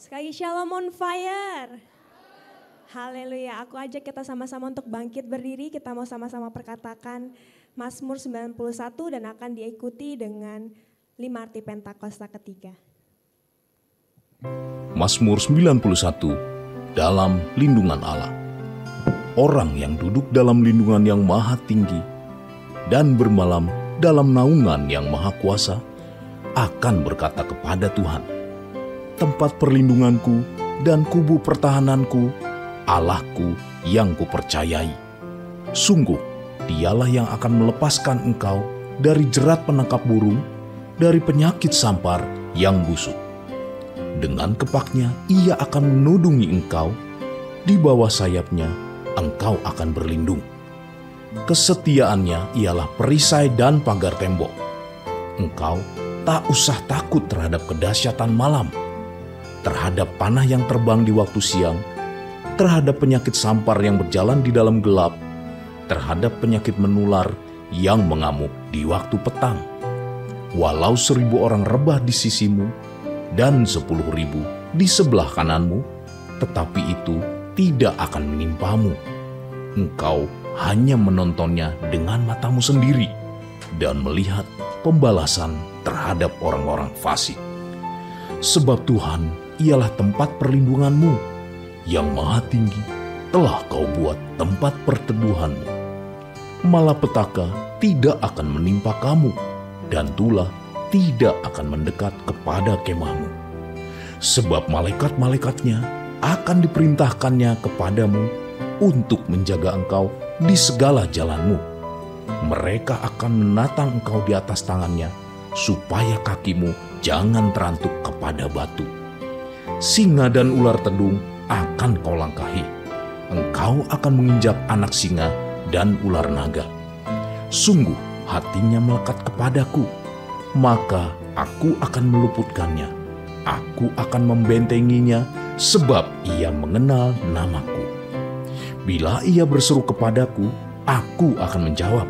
Sekali Shalom on fire. Haleluya, aku ajak kita sama-sama untuk bangkit berdiri. Kita mau sama-sama perkatakan Mazmur 91 dan akan diikuti dengan 5 arti Pentakosta ketiga. Mazmur 91, dalam lindungan Allah. Orang yang duduk dalam lindungan yang maha tinggi dan bermalam dalam naungan yang maha kuasa akan berkata kepada Tuhan, tempat perlindunganku dan kubu pertahananku, Allahku yang kupercayai. Sungguh, dialah yang akan melepaskan engkau dari jerat penangkap burung, dari penyakit sampar yang busuk. Dengan kepaknya ia akan menudungi engkau, di bawah sayapnya engkau akan berlindung. Kesetiaannya ialah perisai dan pagar tembok. Engkau tak usah takut terhadap kedahsyatan malam, terhadap panah yang terbang di waktu siang, terhadap penyakit sampar yang berjalan di dalam gelap, terhadap penyakit menular yang mengamuk di waktu petang. Walau 1.000 orang rebah di sisimu dan 10.000 di sebelah kananmu, tetapi itu tidak akan menimpamu. Engkau hanya menontonnya dengan matamu sendiri dan melihat pembalasan terhadap orang-orang fasik. Sebab Tuhan ialah tempat perlindunganmu, yang maha tinggi telah kau buat tempat perteduhanmu. Malapetaka tidak akan menimpa kamu, dan tulah tidak akan mendekat kepada kemahmu. Sebab malaikat-malaikatnya akan diperintahkannya kepadamu untuk menjaga engkau di segala jalanmu. Mereka akan menatang engkau di atas tangannya, supaya kakimu jangan terantuk kepada batu. Singa dan ular tedung akan kau langkahi. Engkau akan menginjak anak singa dan ular naga. Sungguh hatinya melekat kepadaku, maka aku akan meluputkannya. Aku akan membentenginya, sebab ia mengenal namaku. Bila ia berseru kepadaku, aku akan menjawab.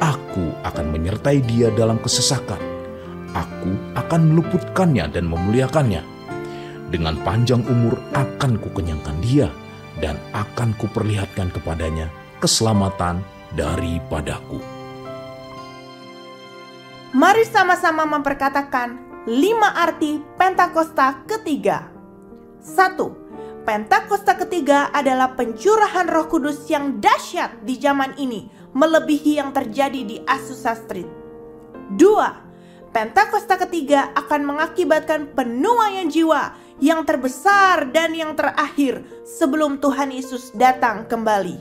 Aku akan menyertai dia dalam kesesakan. Aku akan meluputkannya dan memuliakannya. Dengan panjang umur akan kukenyangkan dia, dan akan kuperlihatkan kepadanya keselamatan daripadaku. Mari sama-sama memperkatakan 5 arti Pentakosta ketiga. 1. Pentakosta ketiga adalah pencurahan Roh Kudus yang dahsyat di zaman ini, melebihi yang terjadi di Azusa Street. 2. Pentakosta ketiga akan mengakibatkan penuaian jiwa yang terbesar dan yang terakhir sebelum Tuhan Yesus datang kembali.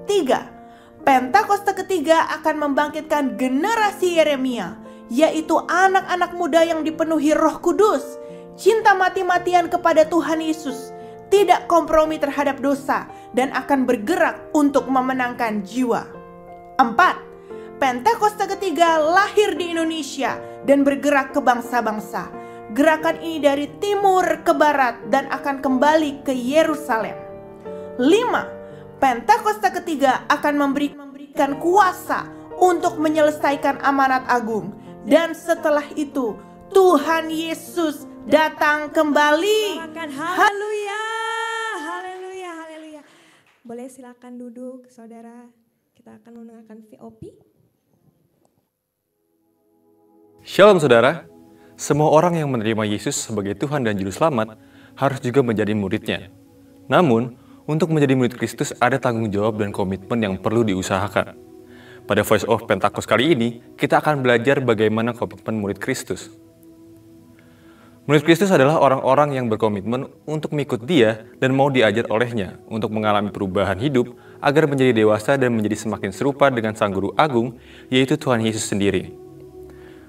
3. Pentakosta ketiga akan membangkitkan generasi Yeremia, yaitu anak-anak muda yang dipenuhi Roh Kudus, cinta mati-matian kepada Tuhan Yesus, tidak kompromi terhadap dosa, dan akan bergerak untuk memenangkan jiwa. 4. Pentakosta ketiga lahir di Indonesia dan bergerak ke bangsa-bangsa. Gerakan ini dari timur ke barat dan akan kembali ke Yerusalem. 5. Pentakosta ketiga akan memberikan kuasa untuk menyelesaikan amanat agung. Dan setelah itu Tuhan Yesus datang kembali. Haleluya, haleluya, haleluya. Boleh silakan duduk saudara. Kita akan mendengarkan VOP. Shalom saudara. Semua orang yang menerima Yesus sebagai Tuhan dan Juru Selamat harus juga menjadi muridnya. Namun, untuk menjadi murid Kristus ada tanggung jawab dan komitmen yang perlu diusahakan. Pada Voice of Pentakos kali ini, kita akan belajar bagaimana komitmen murid Kristus. Murid Kristus adalah orang-orang yang berkomitmen untuk mengikut Dia dan mau diajar olehnya untuk mengalami perubahan hidup agar menjadi dewasa dan menjadi semakin serupa dengan Sang Guru Agung, yaitu Tuhan Yesus sendiri.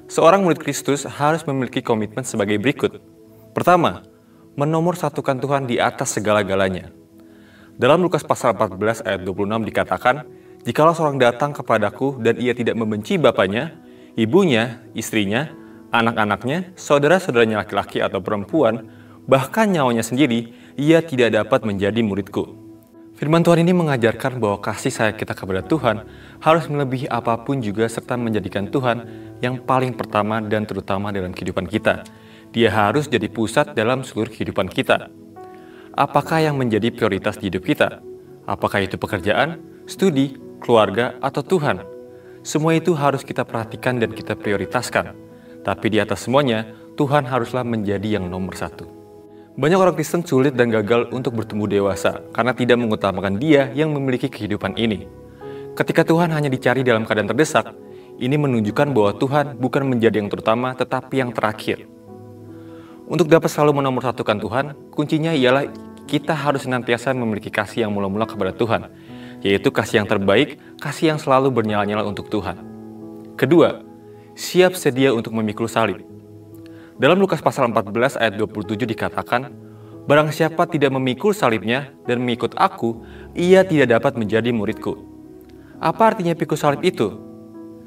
Seorang murid Kristus harus memiliki komitmen sebagai berikut. Pertama, menomorsatukan Tuhan di atas segala-galanya. Dalam Lukas pasal 14 ayat 26 dikatakan, "Jikalau seorang datang kepadaku dan ia tidak membenci bapaknya, ibunya, istrinya, anak-anaknya, saudara-saudaranya laki-laki atau perempuan, bahkan nyawanya sendiri, ia tidak dapat menjadi muridku." Firman Tuhan ini mengajarkan bahwa kasih sayang kita kepada Tuhan harus melebihi apapun juga serta menjadikan Tuhan yang paling pertama dan terutama dalam kehidupan kita. Dia harus jadi pusat dalam seluruh kehidupan kita. Apakah yang menjadi prioritas di hidup kita? Apakah itu pekerjaan, studi, keluarga, atau Tuhan? Semua itu harus kita perhatikan dan kita prioritaskan. Tapi di atas semuanya, Tuhan haruslah menjadi yang nomor satu. Banyak orang Kristen sulit dan gagal untuk bertumbuh dewasa karena tidak mengutamakan Dia yang memiliki kehidupan ini. Ketika Tuhan hanya dicari dalam keadaan terdesak, ini menunjukkan bahwa Tuhan bukan menjadi yang terutama tetapi yang terakhir. Untuk dapat selalu menomorsatukan Tuhan, kuncinya ialah kita harus senantiasa memiliki kasih yang mula-mula kepada Tuhan, yaitu kasih yang terbaik, kasih yang selalu bernyala-nyala untuk Tuhan. Kedua, siap sedia untuk memikul salib. Dalam Lukas pasal 14 ayat 27 dikatakan, barang siapa tidak memikul salibnya dan mengikut aku, ia tidak dapat menjadi muridku. Apa artinya pikul salib itu?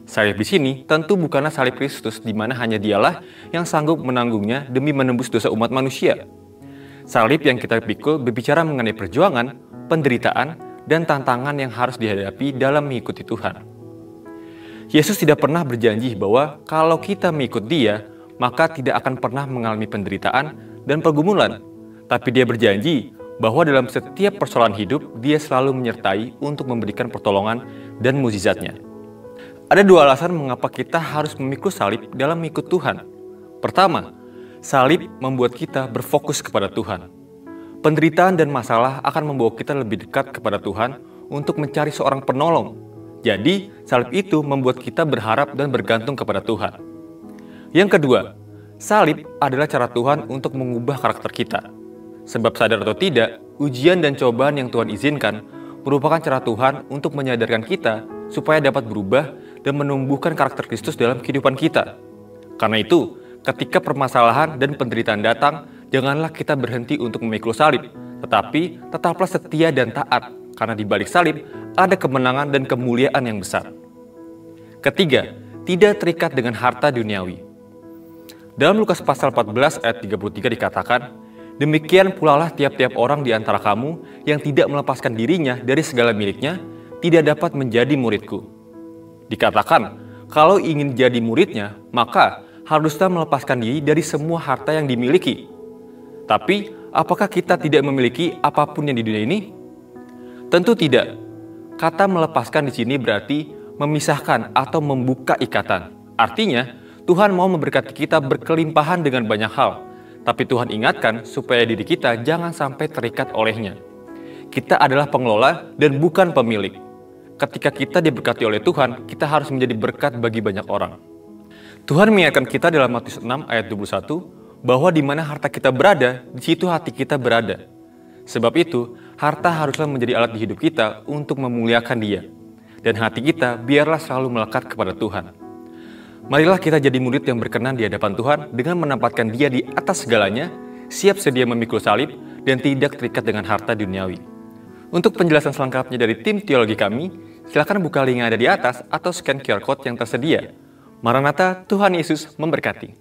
Salib di sini tentu bukanlah salib Kristus di mana hanya Dialah yang sanggup menanggungnya demi menembus dosa umat manusia. Salib yang kita pikul berbicara mengenai perjuangan, penderitaan, dan tantangan yang harus dihadapi dalam mengikuti Tuhan. Yesus tidak pernah berjanji bahwa kalau kita mengikut Dia, maka tidak akan pernah mengalami penderitaan dan pergumulan. Tapi Dia berjanji bahwa dalam setiap persoalan hidup, Dia selalu menyertai untuk memberikan pertolongan dan mukjizat-Nya. Ada dua alasan mengapa kita harus memikul salib dalam mengikut Tuhan. Pertama, salib membuat kita berfokus kepada Tuhan. Penderitaan dan masalah akan membawa kita lebih dekat kepada Tuhan untuk mencari seorang penolong. Jadi, salib itu membuat kita berharap dan bergantung kepada Tuhan. Yang kedua, salib adalah cara Tuhan untuk mengubah karakter kita. Sebab sadar atau tidak, ujian dan cobaan yang Tuhan izinkan merupakan cara Tuhan untuk menyadarkan kita supaya dapat berubah dan menumbuhkan karakter Kristus dalam kehidupan kita. Karena itu, ketika permasalahan dan penderitaan datang, janganlah kita berhenti untuk memikul salib, tetapi tetaplah setia dan taat, karena di balik salib ada kemenangan dan kemuliaan yang besar. Ketiga, tidak terikat dengan harta duniawi. Dalam Lukas pasal 14 ayat 33 dikatakan, demikian pulalah tiap-tiap orang di antara kamu yang tidak melepaskan dirinya dari segala miliknya, tidak dapat menjadi muridku. Dikatakan, kalau ingin jadi muridnya, maka haruslah melepaskan diri dari semua harta yang dimiliki. Tapi, apakah kita tidak memiliki apapun yang di dunia ini? Tentu tidak. Kata melepaskan di sini berarti memisahkan atau membuka ikatan. Artinya, Tuhan mau memberkati kita berkelimpahan dengan banyak hal. Tapi Tuhan ingatkan supaya diri kita jangan sampai terikat olehnya. Kita adalah pengelola dan bukan pemilik. Ketika kita diberkati oleh Tuhan, kita harus menjadi berkat bagi banyak orang. Tuhan mengingatkan kita dalam Matius 6 ayat 21 bahwa di mana harta kita berada, di situ hati kita berada. Sebab itu, harta haruslah menjadi alat di hidup kita untuk memuliakan Dia. Dan hati kita biarlah selalu melekat kepada Tuhan. Marilah kita jadi murid yang berkenan di hadapan Tuhan dengan menempatkan Dia di atas segalanya, siap sedia memikul salib, dan tidak terikat dengan harta duniawi. Untuk penjelasan selengkapnya dari tim teologi kami, silakan buka link yang ada di atas atau scan QR Code yang tersedia. Maranatha, Tuhan Yesus memberkati.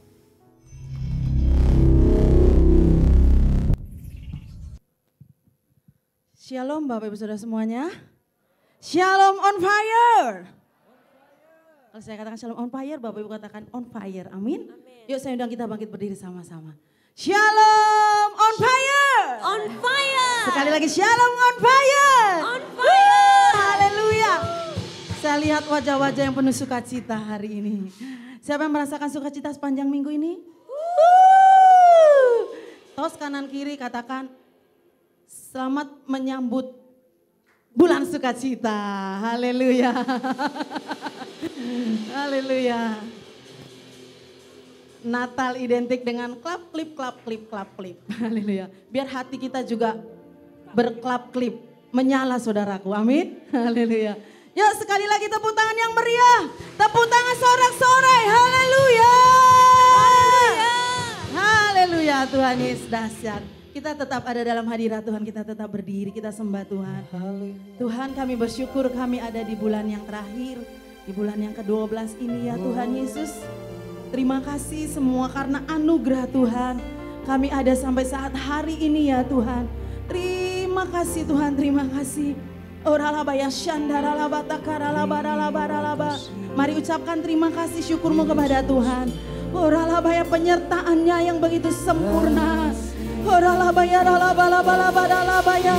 Shalom Bapak Ibu Saudara semuanya. Shalom on fire. Kalau saya katakan shalom on fire, Bapak Ibu katakan on fire. Amin. Yuk saya undang kita bangkit berdiri sama-sama. Shalom on fire. On fire. Sekali lagi shalom on fire. On fire. Haleluya. Saya lihat wajah-wajah yang penuh sukacita hari ini. Siapa yang merasakan sukacita sepanjang minggu ini? Tos kanan kiri katakan selamat menyambut bulan sukacita. Haleluya. Haleluya. Natal identik dengan klap klip klap klip klap klip. Haleluya. Biar hati kita juga berklap klip, menyala saudaraku. Amin. Haleluya. Yuk sekali lagi tepuk tangan yang meriah. Tepuk tangan sorak-sorai. Haleluya. Haleluya. Tuhan Yesus dahsyat. Kita tetap ada dalam hadirat Tuhan, kita tetap berdiri, kita sembah Tuhan. Tuhan kami bersyukur kami ada di bulan yang terakhir, di bulan yang ke-12 ini ya Tuhan Yesus. Terima kasih semua karena anugerah Tuhan. Kami ada sampai saat hari ini ya Tuhan. Terima kasih Tuhan, terima kasih. Mari ucapkan terima kasih syukurmu kepada Tuhan. Oralabaya, penyertaannya yang begitu sempurna. Oralabaya, ralabalabalabalabaya.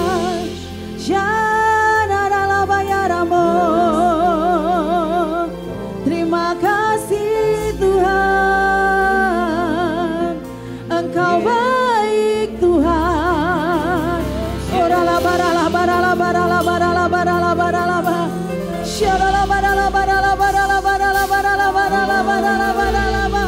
Syanaralabaya ramo. Terima kasih Tuhan, Engkau baik Tuhan. Oralabaralabaralabaralabaralabaralabaralabaralabaralaba. Syaralabaralabaralabaralabaralabaralabaralabaralabaralabaralaba.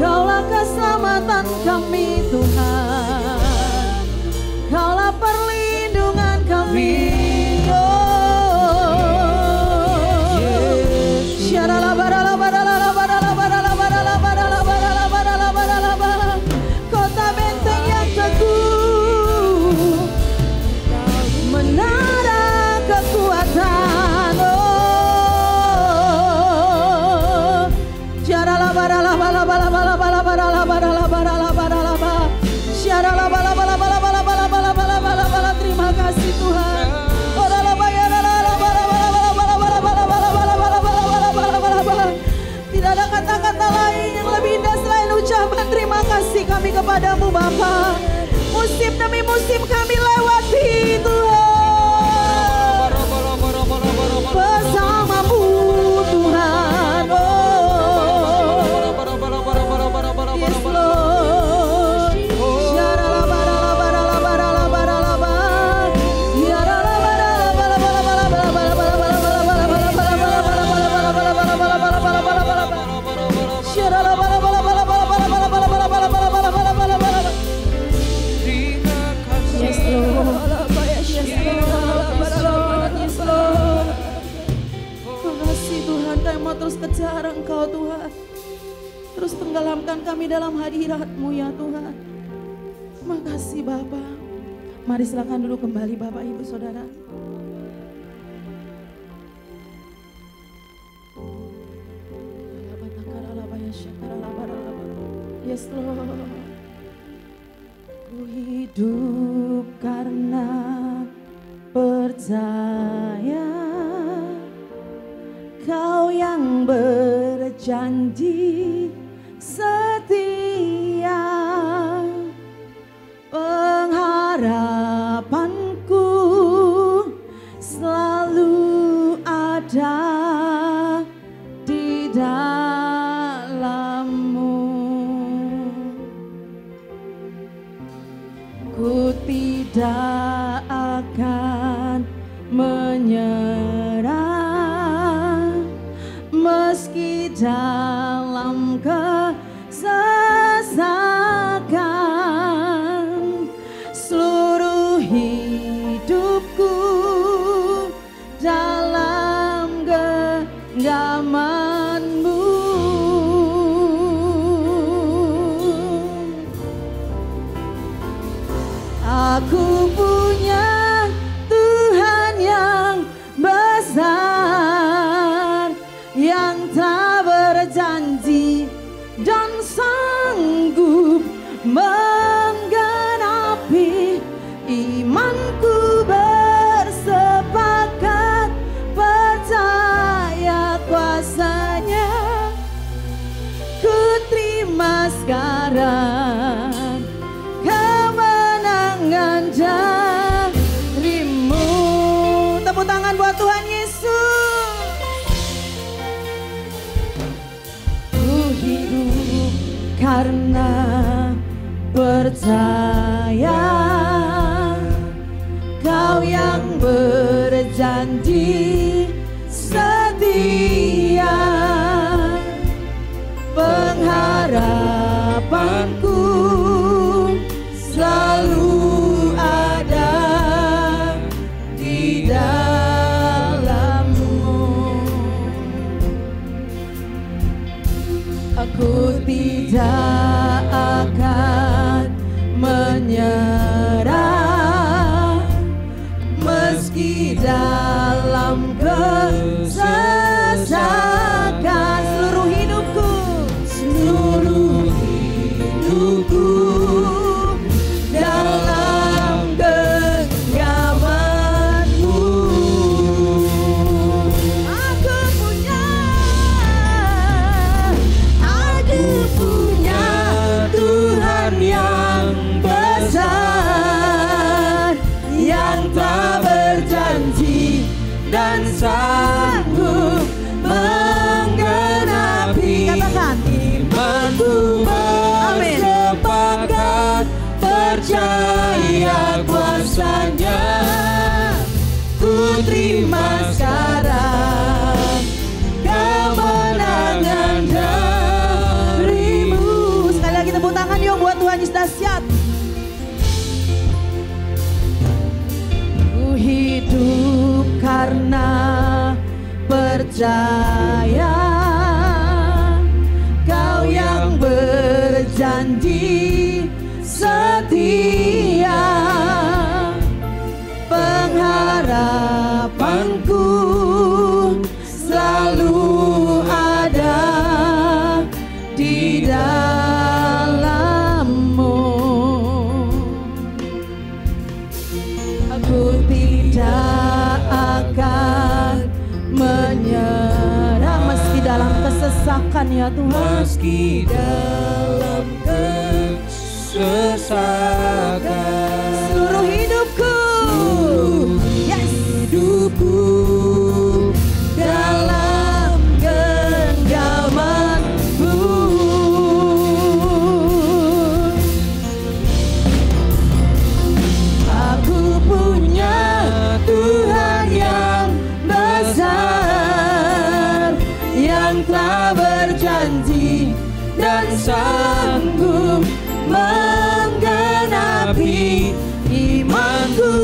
Kaulah keselamatan kami Tuhan, Kaulah perlindungan kami. Kota benteng yang teguh, menara kekuatan. Terima kasih Tuhan. Tidak ada kata-kata lain yang lebih indah selain ucapan terima kasih kami kepadamu Bapa. Musim demi musim kami lewati Tuhan, bersamamu Tuhan. Yes Lord. Terus kejar Engkau Tuhan, terus tenggelamkan kami dalam hadirat-Mu ya Tuhan. Terima kasih Bapa. Mari silakan duduk kembali Bapak Ibu Saudara. Yes Lord. Ku hidup karena percaya Kau yang berjanji setia, pengharapanku selalu ada di dalam-Mu. Ku tidak akan menyerah meski dalam kesesakan. Seluruh hidupku dalam genggaman-Mu. Aku punya Tuhan yang besar, yang tak berjanji dan sanggup menggenapi. Imanku bersepakat percaya kuasa-Nya. Ku terima sekarang kemenangan dari-Mu. Tepuk tangan buat Tuhan Yesus. Ku hidup karena percaya Kau yang berjanji setia, pengharapanku selalu ada di dalam-Mu. Aku tidak akan menyerah meski dalam kesesakan. Seluruh hidupku dalam dan sanggup menggenapi. Katakan, imanku bersepakat, percaya kuasanya. Ku terima sekarang kemenangan darimu. sekali lagi tepuk tangan yuk buat Tuhan Yesus dahsyat. Ku hidup karena percaya, Kau yang berjanji setia. Pengharapanku selalu ada di dalam-Mu. Aku tidak akan menyerah meski dalam kesesakan ya Tuhan. Meski dalam kesesakan, Seluruh hidupku, hidupku dalam genggaman-Mu. Aku punya Tuhan yang besar, yang telah berjanji dan sanggup menggenapi. Imanku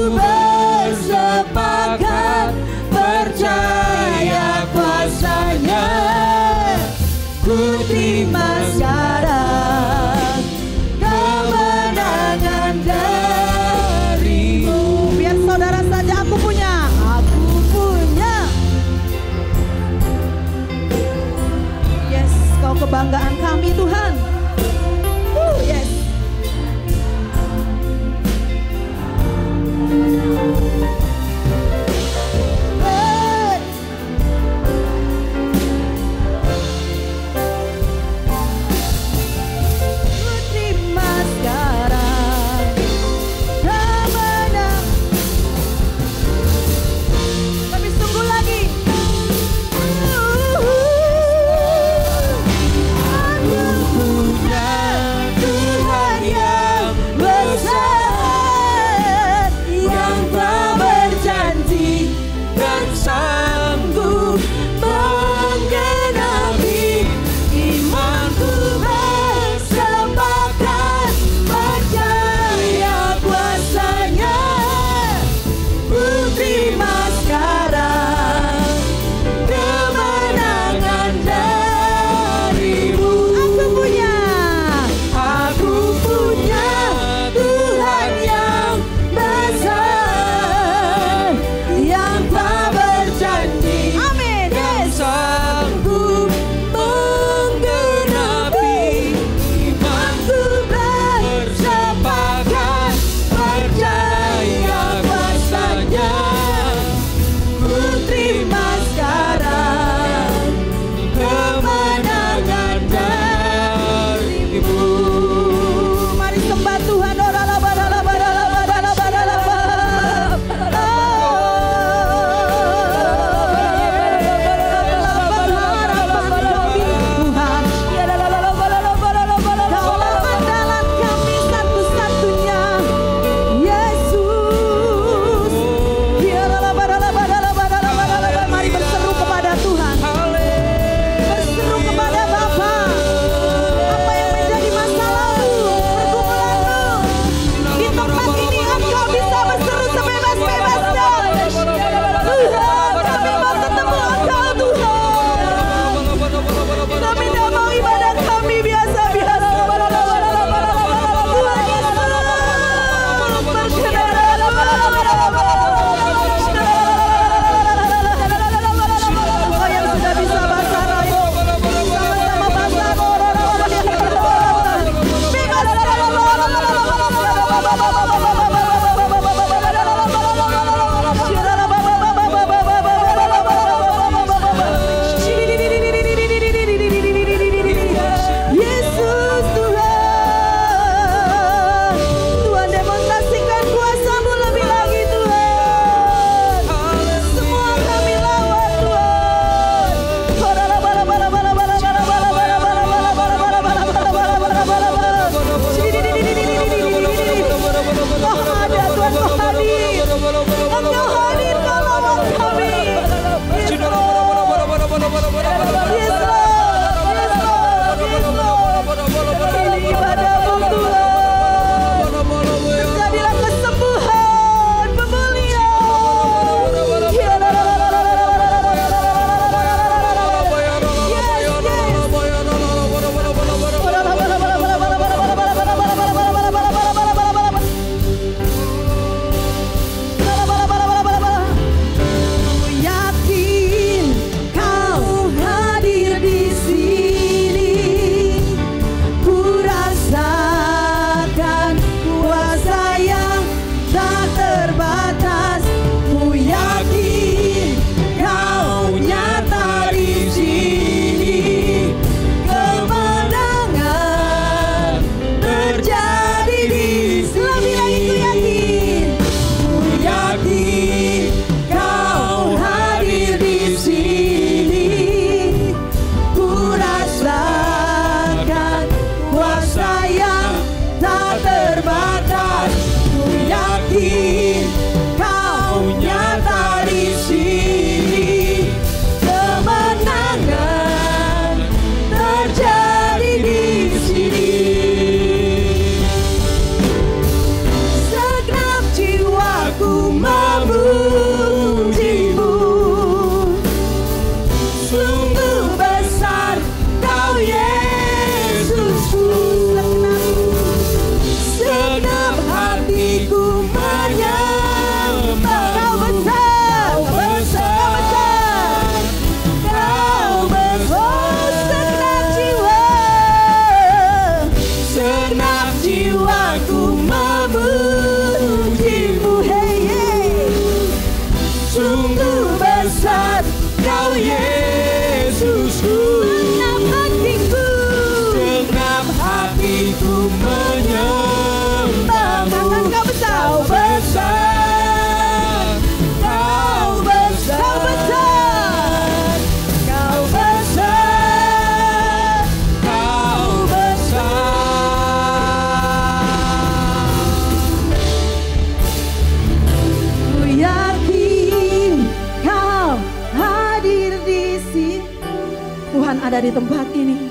ada di tempat ini.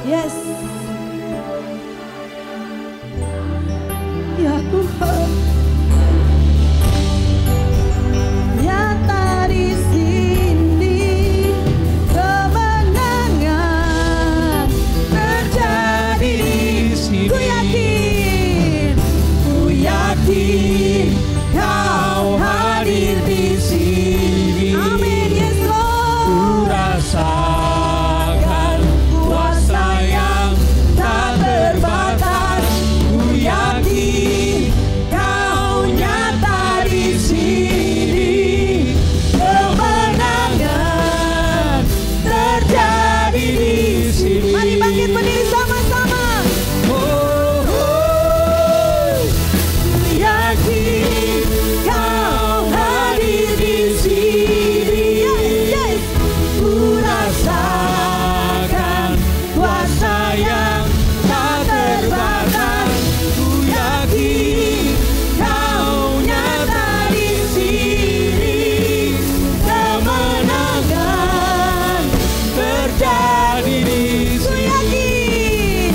Yes. Ya Tuhan. Nyata di sini kemenangan terjadi di sini. Ku yakin Kau hadir di sini. Amin, yes Lord. Ku rasakan kuasa yang tak terbatas. Ku yakin Kau nyata di sini. Kemenangan terjadi di sini. Mari bangkit berdiri sama-sama. Yakin Kau hadir di sini. Ku rasakan kuasa yang tak terbatas. Ku yakin Kau nyata di sini. Kemenangan terjadi di sini.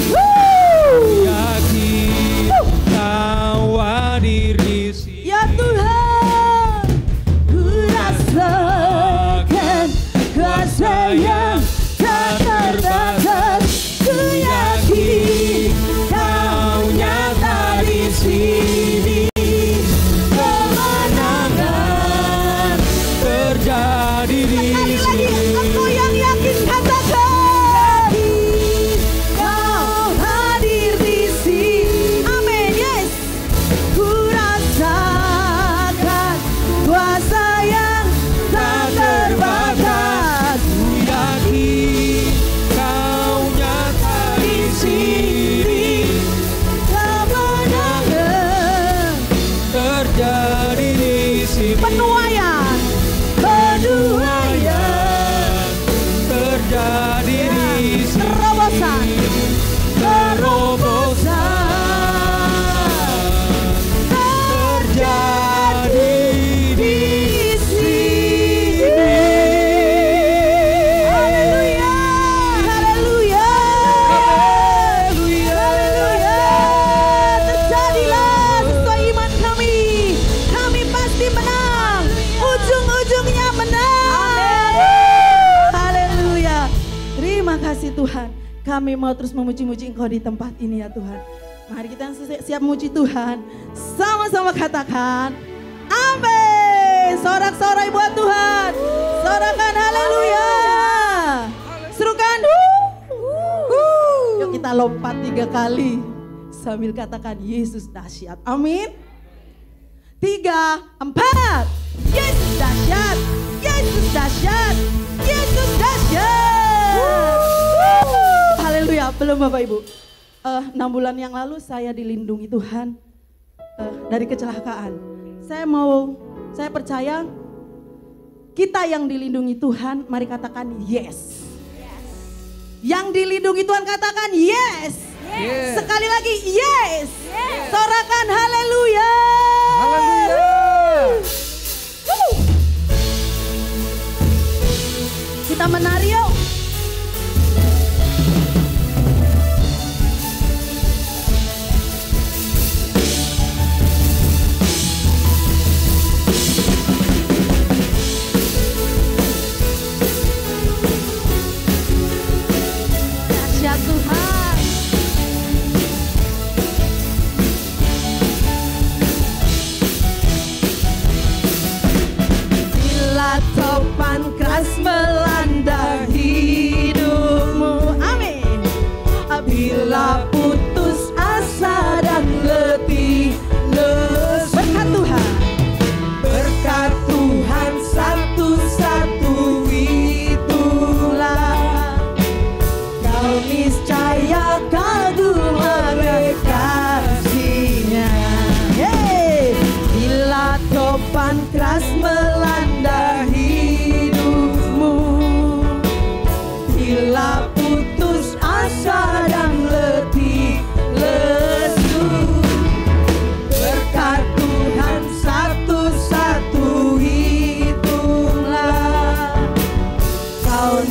Yakin Kau hadir di sini. Ya Tuhan, ku rasakan kuasa yang tak terbatas. Ku yakin Kau nyata di sini. Kemenangan terjadi di sini. Aku yang yakin katakan, Kau hadir di sini. Amin, yes. Ku rasakan kuasa yang tak terbatas. Ku yakin Kau nyata di sini. Kemenangan Terjadi di sini. penuaian Terjadi di sini. terobosan Terjadi di sini. Haleluya, haleluya, haleluya. Terjadilah sesuai iman kami. Kami pasti menang. Ujung-ujungnya menang. Haleluya. Terima kasih Tuhan. Kami mau terus memuji-muji Engkau di tempat ini ya Tuhan. Mari kita siap muji Tuhan. Sama-sama katakan amin. Sorak-sorai buat Tuhan. Sorakan haleluya. Serukan. Yuk kita lompat 3 kali. Sambil katakan Yesus dahsyat. Amin. 3, 4. Yesus dahsyat. Yesus dahsyat. Yesus dahsyat. Haleluya. Belum Bapak Ibu. 6 bulan yang lalu saya dilindungi Tuhan dari kecelakaan. Saya percaya kita yang dilindungi Tuhan, mari katakan yes. Yang dilindungi Tuhan katakan yes. Sekali lagi yes. Sorakan haleluya. Kita menari yuk. Dahsyat Tuhan. Bila topan keras melanda hidupmu, amin. Bila putus asa dan letih lesu, berkat Tuhan, berkat Tuhan satu-satu itulah. Kau niscaya kagum oleh kasih-Nya. Bila topan keras melanda hidupmu, bila putus asa dan letih lesu, berkat Tuhan satu-satu itulah. Kau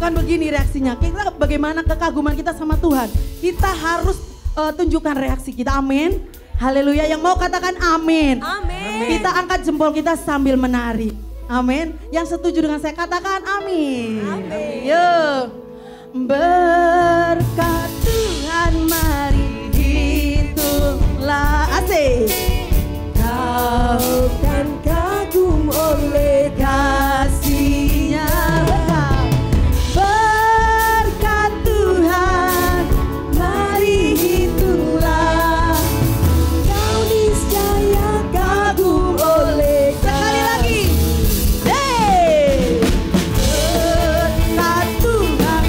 bukan begini reaksinya. Kita bagaimana kekaguman kita sama Tuhan. Kita harus tunjukkan reaksi kita. Amin. Haleluya. Yang mau katakan amin. Amin. Kita angkat jempol kita sambil menari. Amin. Yang setuju dengan saya katakan amin. Amin. Yuk. Berkat Tuhan mari hitunglah. Asik. Kau kan kagum oleh kasih-Nya. Berkat Tuhan mari hitunglah. Kau niscaya kagum oleh sekali lagi. Hey! Berkat Tuhan.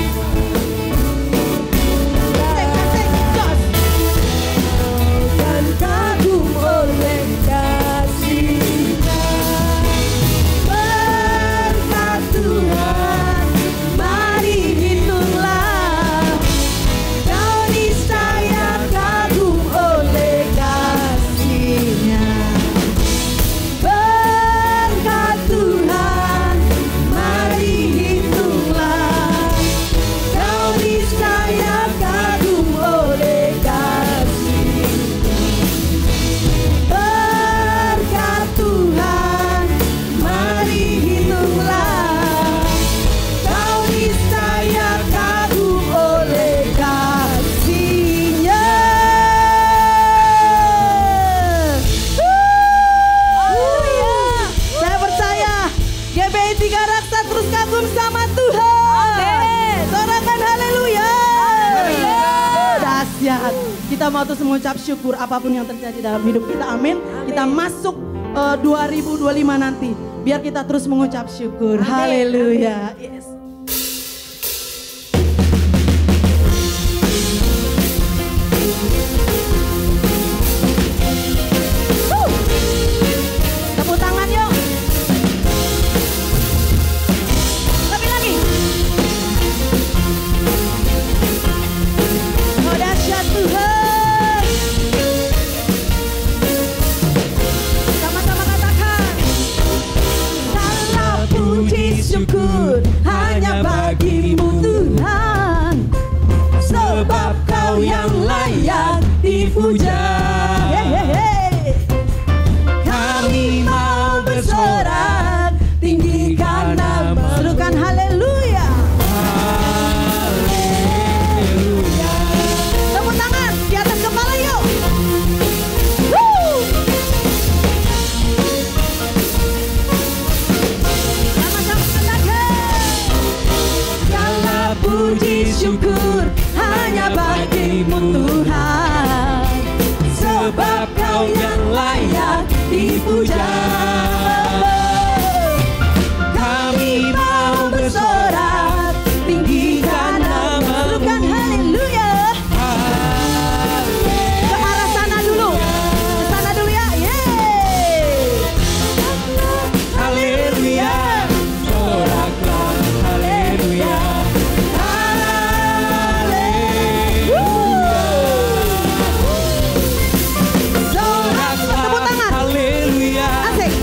Asik, jos. Kau kan kagum oleh kasih-Nya. Berkat Tuhan mari hitunglah. Kau niscaya kagum oleh kasih-Nya. Berkat Tuhan mari hitunglah. Kau niscaya kagum oleh kasih-Nya. Berkat Tuhan mari hitunglah. Kau niscaya kagum oleh kasih-Nya. Saya percaya GBI 3 Raksa terus kagum sama Tuhan. Sorakan haleluya. Dahsyat. Kita mau terus mengucap syukur apapun yang terjadi dalam hidup kita. Amin. Kita masuk 2025 nanti. Biar kita terus mengucap syukur. Haleluya. Yes. Tepuk tangan yuk. Lebih lagi. Oh dahsyat Tuhan. Sama-sama katakan. Segala puji syukur hanya bagimu Tuhan. Sebab kau yang layak dipuja. Kami mau bersorak tinggikan nama. Serukan haleluya. Haleluya. Tepuk tangan di atas kepala yuk. Woo. Sama-sama katakan. Segala puji syukur hanya bagimu Tuhan. Sebab kau yang layak dipuja. Kami mau bersorak tinggikan nama. Serukan haleluya. Ke arah sana dulu. Ke sana dulu ya. Yeay. Haleluya. Soraklah haleluya. Sorak. Tepuk tangan. Haleluya. Asik.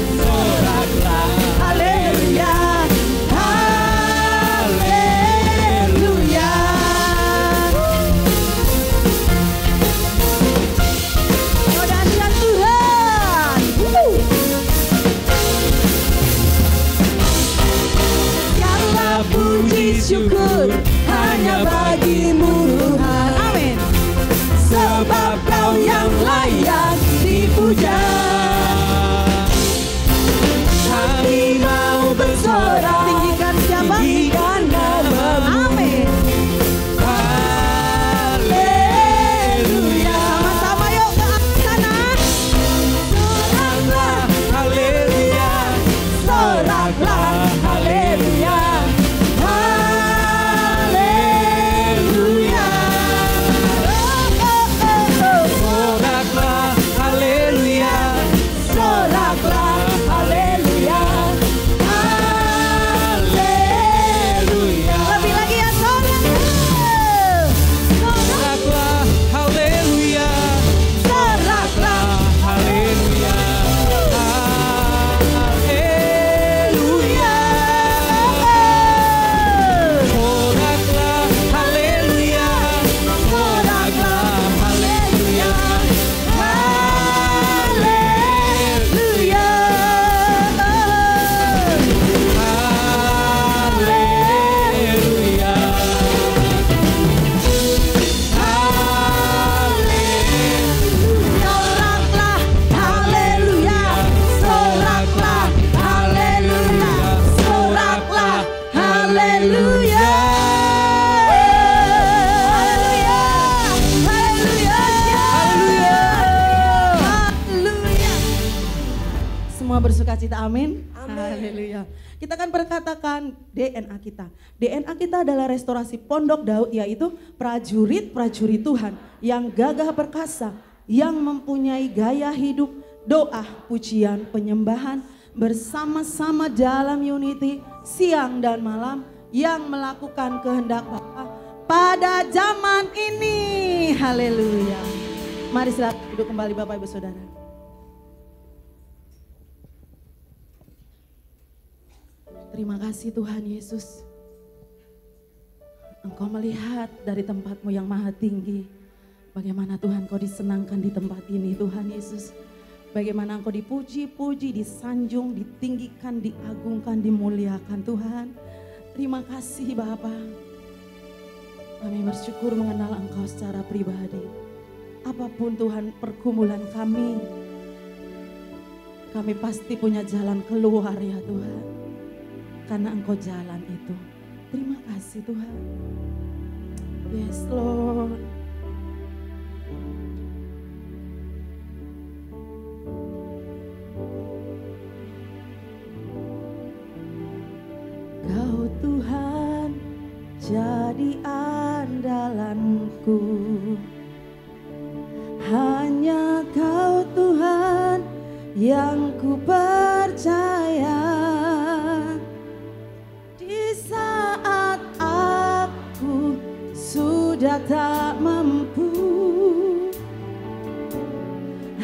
sukacita. Amin. Amin. Haleluya. Kita akan perkatakan DNA kita. DNA kita adalah restorasi pondok Daud, yaitu prajurit-prajurit Tuhan yang gagah perkasa, yang mempunyai gaya hidup, doa, pujian, penyembahan, bersama-sama dalam unity, siang dan malam, yang melakukan kehendak Bapa pada zaman ini. Haleluya. Mari silakan duduk kembali Bapak Ibu Saudara. Terima kasih Tuhan Yesus. Engkau melihat dari tempatmu yang maha tinggi. Bagaimana Tuhan Kau disenangkan di tempat ini Tuhan Yesus. Bagaimana Engkau dipuji-puji, disanjung, ditinggikan, diagungkan, dimuliakan Tuhan. Terima kasih Bapa. Kami bersyukur mengenal Engkau secara pribadi. Apapun Tuhan pergumulan kami pasti punya jalan keluar ya Tuhan. Karena Engkau jalan itu. Terima kasih Tuhan. Yes Lord. Kau Tuhan jadi andalanku. Hanya Kau Tuhan yang ku percaya. Saat aku sudah tak mampu,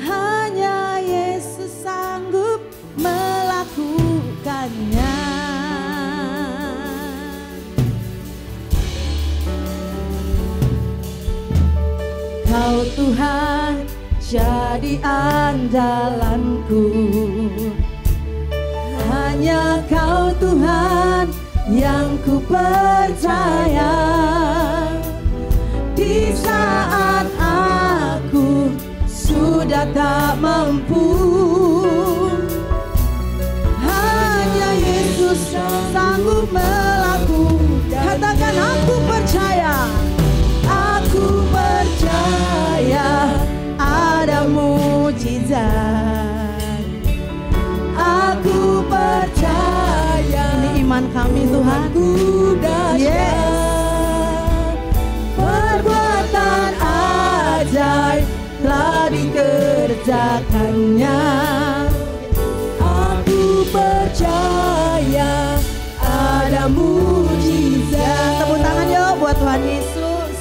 hanya Yesus sanggup melakukannya. Kau Tuhan jadi andalanku. Hanya Kau Tuhan yang ku percaya. Di saat aku sudah tak mampu, hanya Yesus sanggup melakukan. Katakan aku percaya. Aku percaya ada mujizat. Aku percaya. Ini iman kami Tuhan. Yes. Perbuatan ajaib telah dikerjakannya. Aku percaya ada mujizat. Tepuk tangan yuk buat Tuhan Yesus.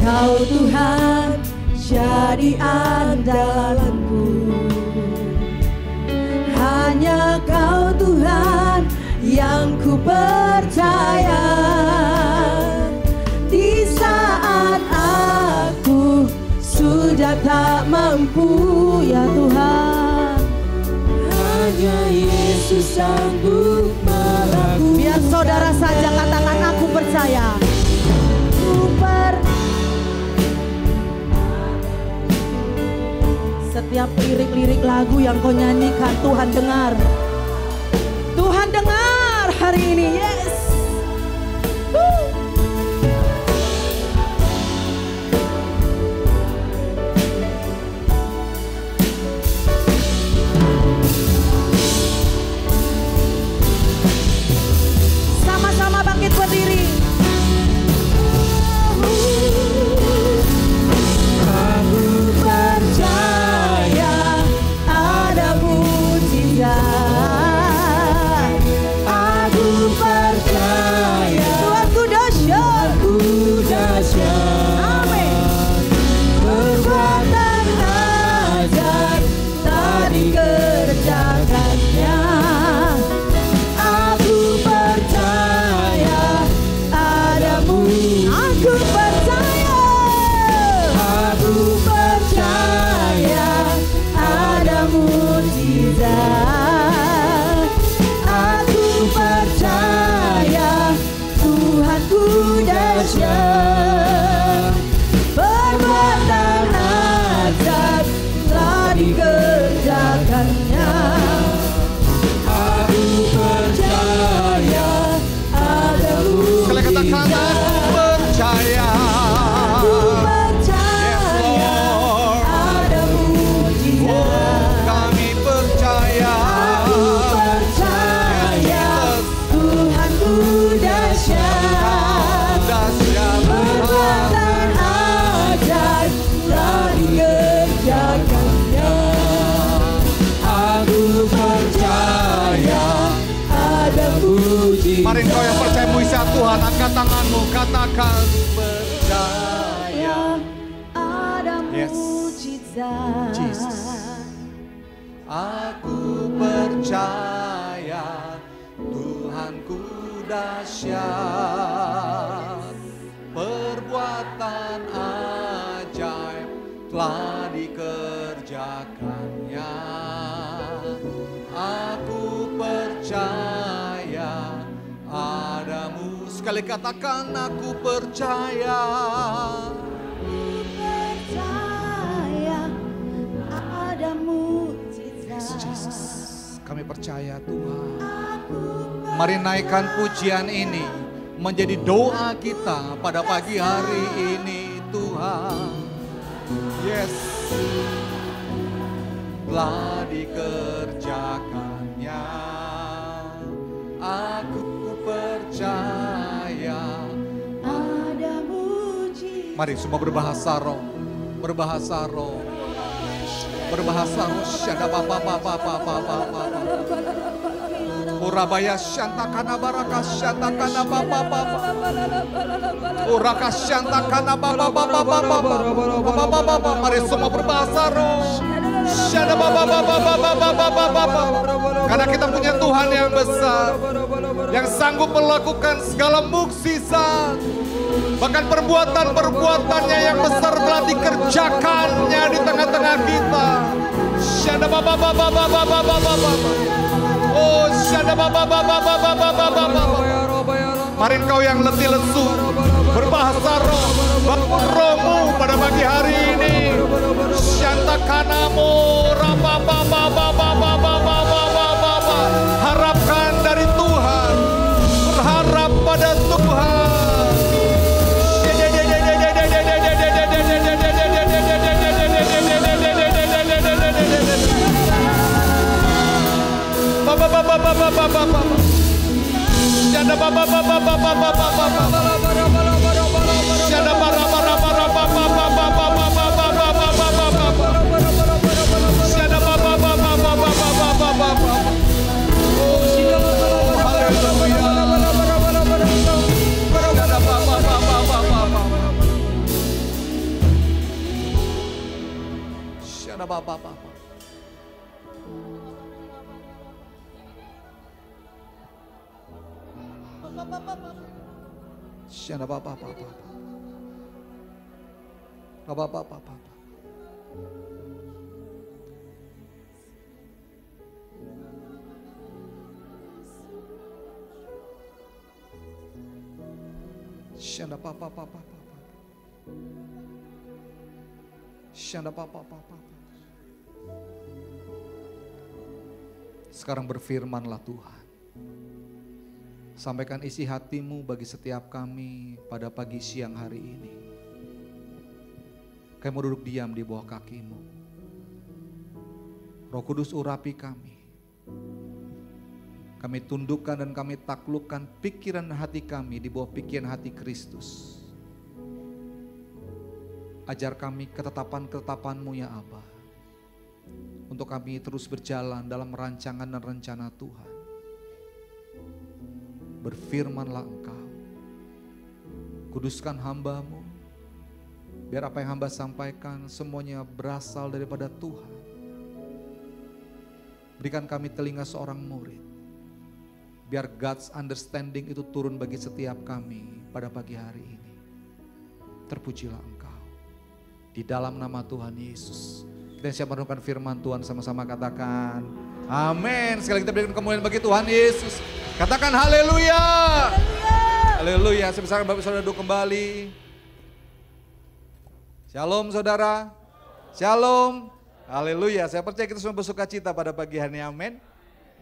Kau Tuhan jadi andalanku. Hanya Kau Tuhan yang ku percaya. Di saat aku sudah tak mampu ya Tuhan, hanya Yesus sanggup melakukan. Biar saudara saja katakan aku percaya. Setiap lirik-lirik lagu yang kau nyanyikan, Tuhan dengar. Tuhan dengar hari ini, yes. Sama-sama bangkit berdiri. Aku percaya Mari engkau yang percaya mujizat Tuhan, angkat tanganmu, katakan percaya. Ada Yes. mujizat. Jesus. Aku percaya Tuhanku dahsyat, perbuatan ajaib telah dikerjakannya. Aku percaya adamu. Sekali katakan, aku percaya. Percaya ada mujizat. Jesus, kami percaya Tuhan. Mari naikkan pujian ini menjadi doa kita pada pagi hari ini Tuhan. Yes, telah dikerjakannya. Aku percaya Ada mujizat. Mari semua berbahasa roh, berbahasa roh, berbahasa roh. Syada papa papa papa papa. Urabaya syanta kana baraka syanta kana papa papa. Uraka syanta kana papa papa papa papa. Mari semua berbahasa roh. Syada papa papa papa papa papa. Karena kita punya Tuhan yang besar, yang sanggup melakukan segala mukjizat. Bahkan perbuatan-perbuatannya yang besar telah dikerjakannya di tengah-tengah kita. Syada baba baba baba baba baba. Oh syada baba baba baba baba baba. Mari engkau yang letih lesu berbahasa roh, rohmu pada pagi hari ini. Syanta kanamu rapa baba baba baba baba baba. Harapkan dari Tuhan, berharap pada Tuhan. Sekarang berfirmanlah Tuhan. Sampaikan isi hatimu bagi setiap kami pada pagi siang hari ini. Kami mau duduk diam di bawah kakimu. Roh Kudus urapi kami. Kami tundukkan dan kami taklukkan pikiran hati kami di bawah pikiran hati Kristus. Ajar kami ketetapan-ketetapan-Mu ya Aba. Untuk kami terus berjalan dalam rancangan dan rencana Tuhan. Berfirmanlah Engkau. Kuduskan hamba-Mu. Biar apa yang hamba sampaikan semuanya berasal daripada Tuhan. Berikan kami telinga seorang murid. Biar God's understanding itu turun bagi setiap kami pada pagi hari ini. Terpujilah Engkau. Di dalam nama Tuhan Yesus. Kita siap merenungkan firman Tuhan, sama-sama katakan amin. Sekali kita berikan kemuliaan bagi Tuhan Yesus. Katakan haleluya. Haleluya. Sebesar Bapak Saudara duduk kembali. Shalom saudara. Shalom. Haleluya. Saya percaya kita semua bersuka cita pada pagi hari ini, amin.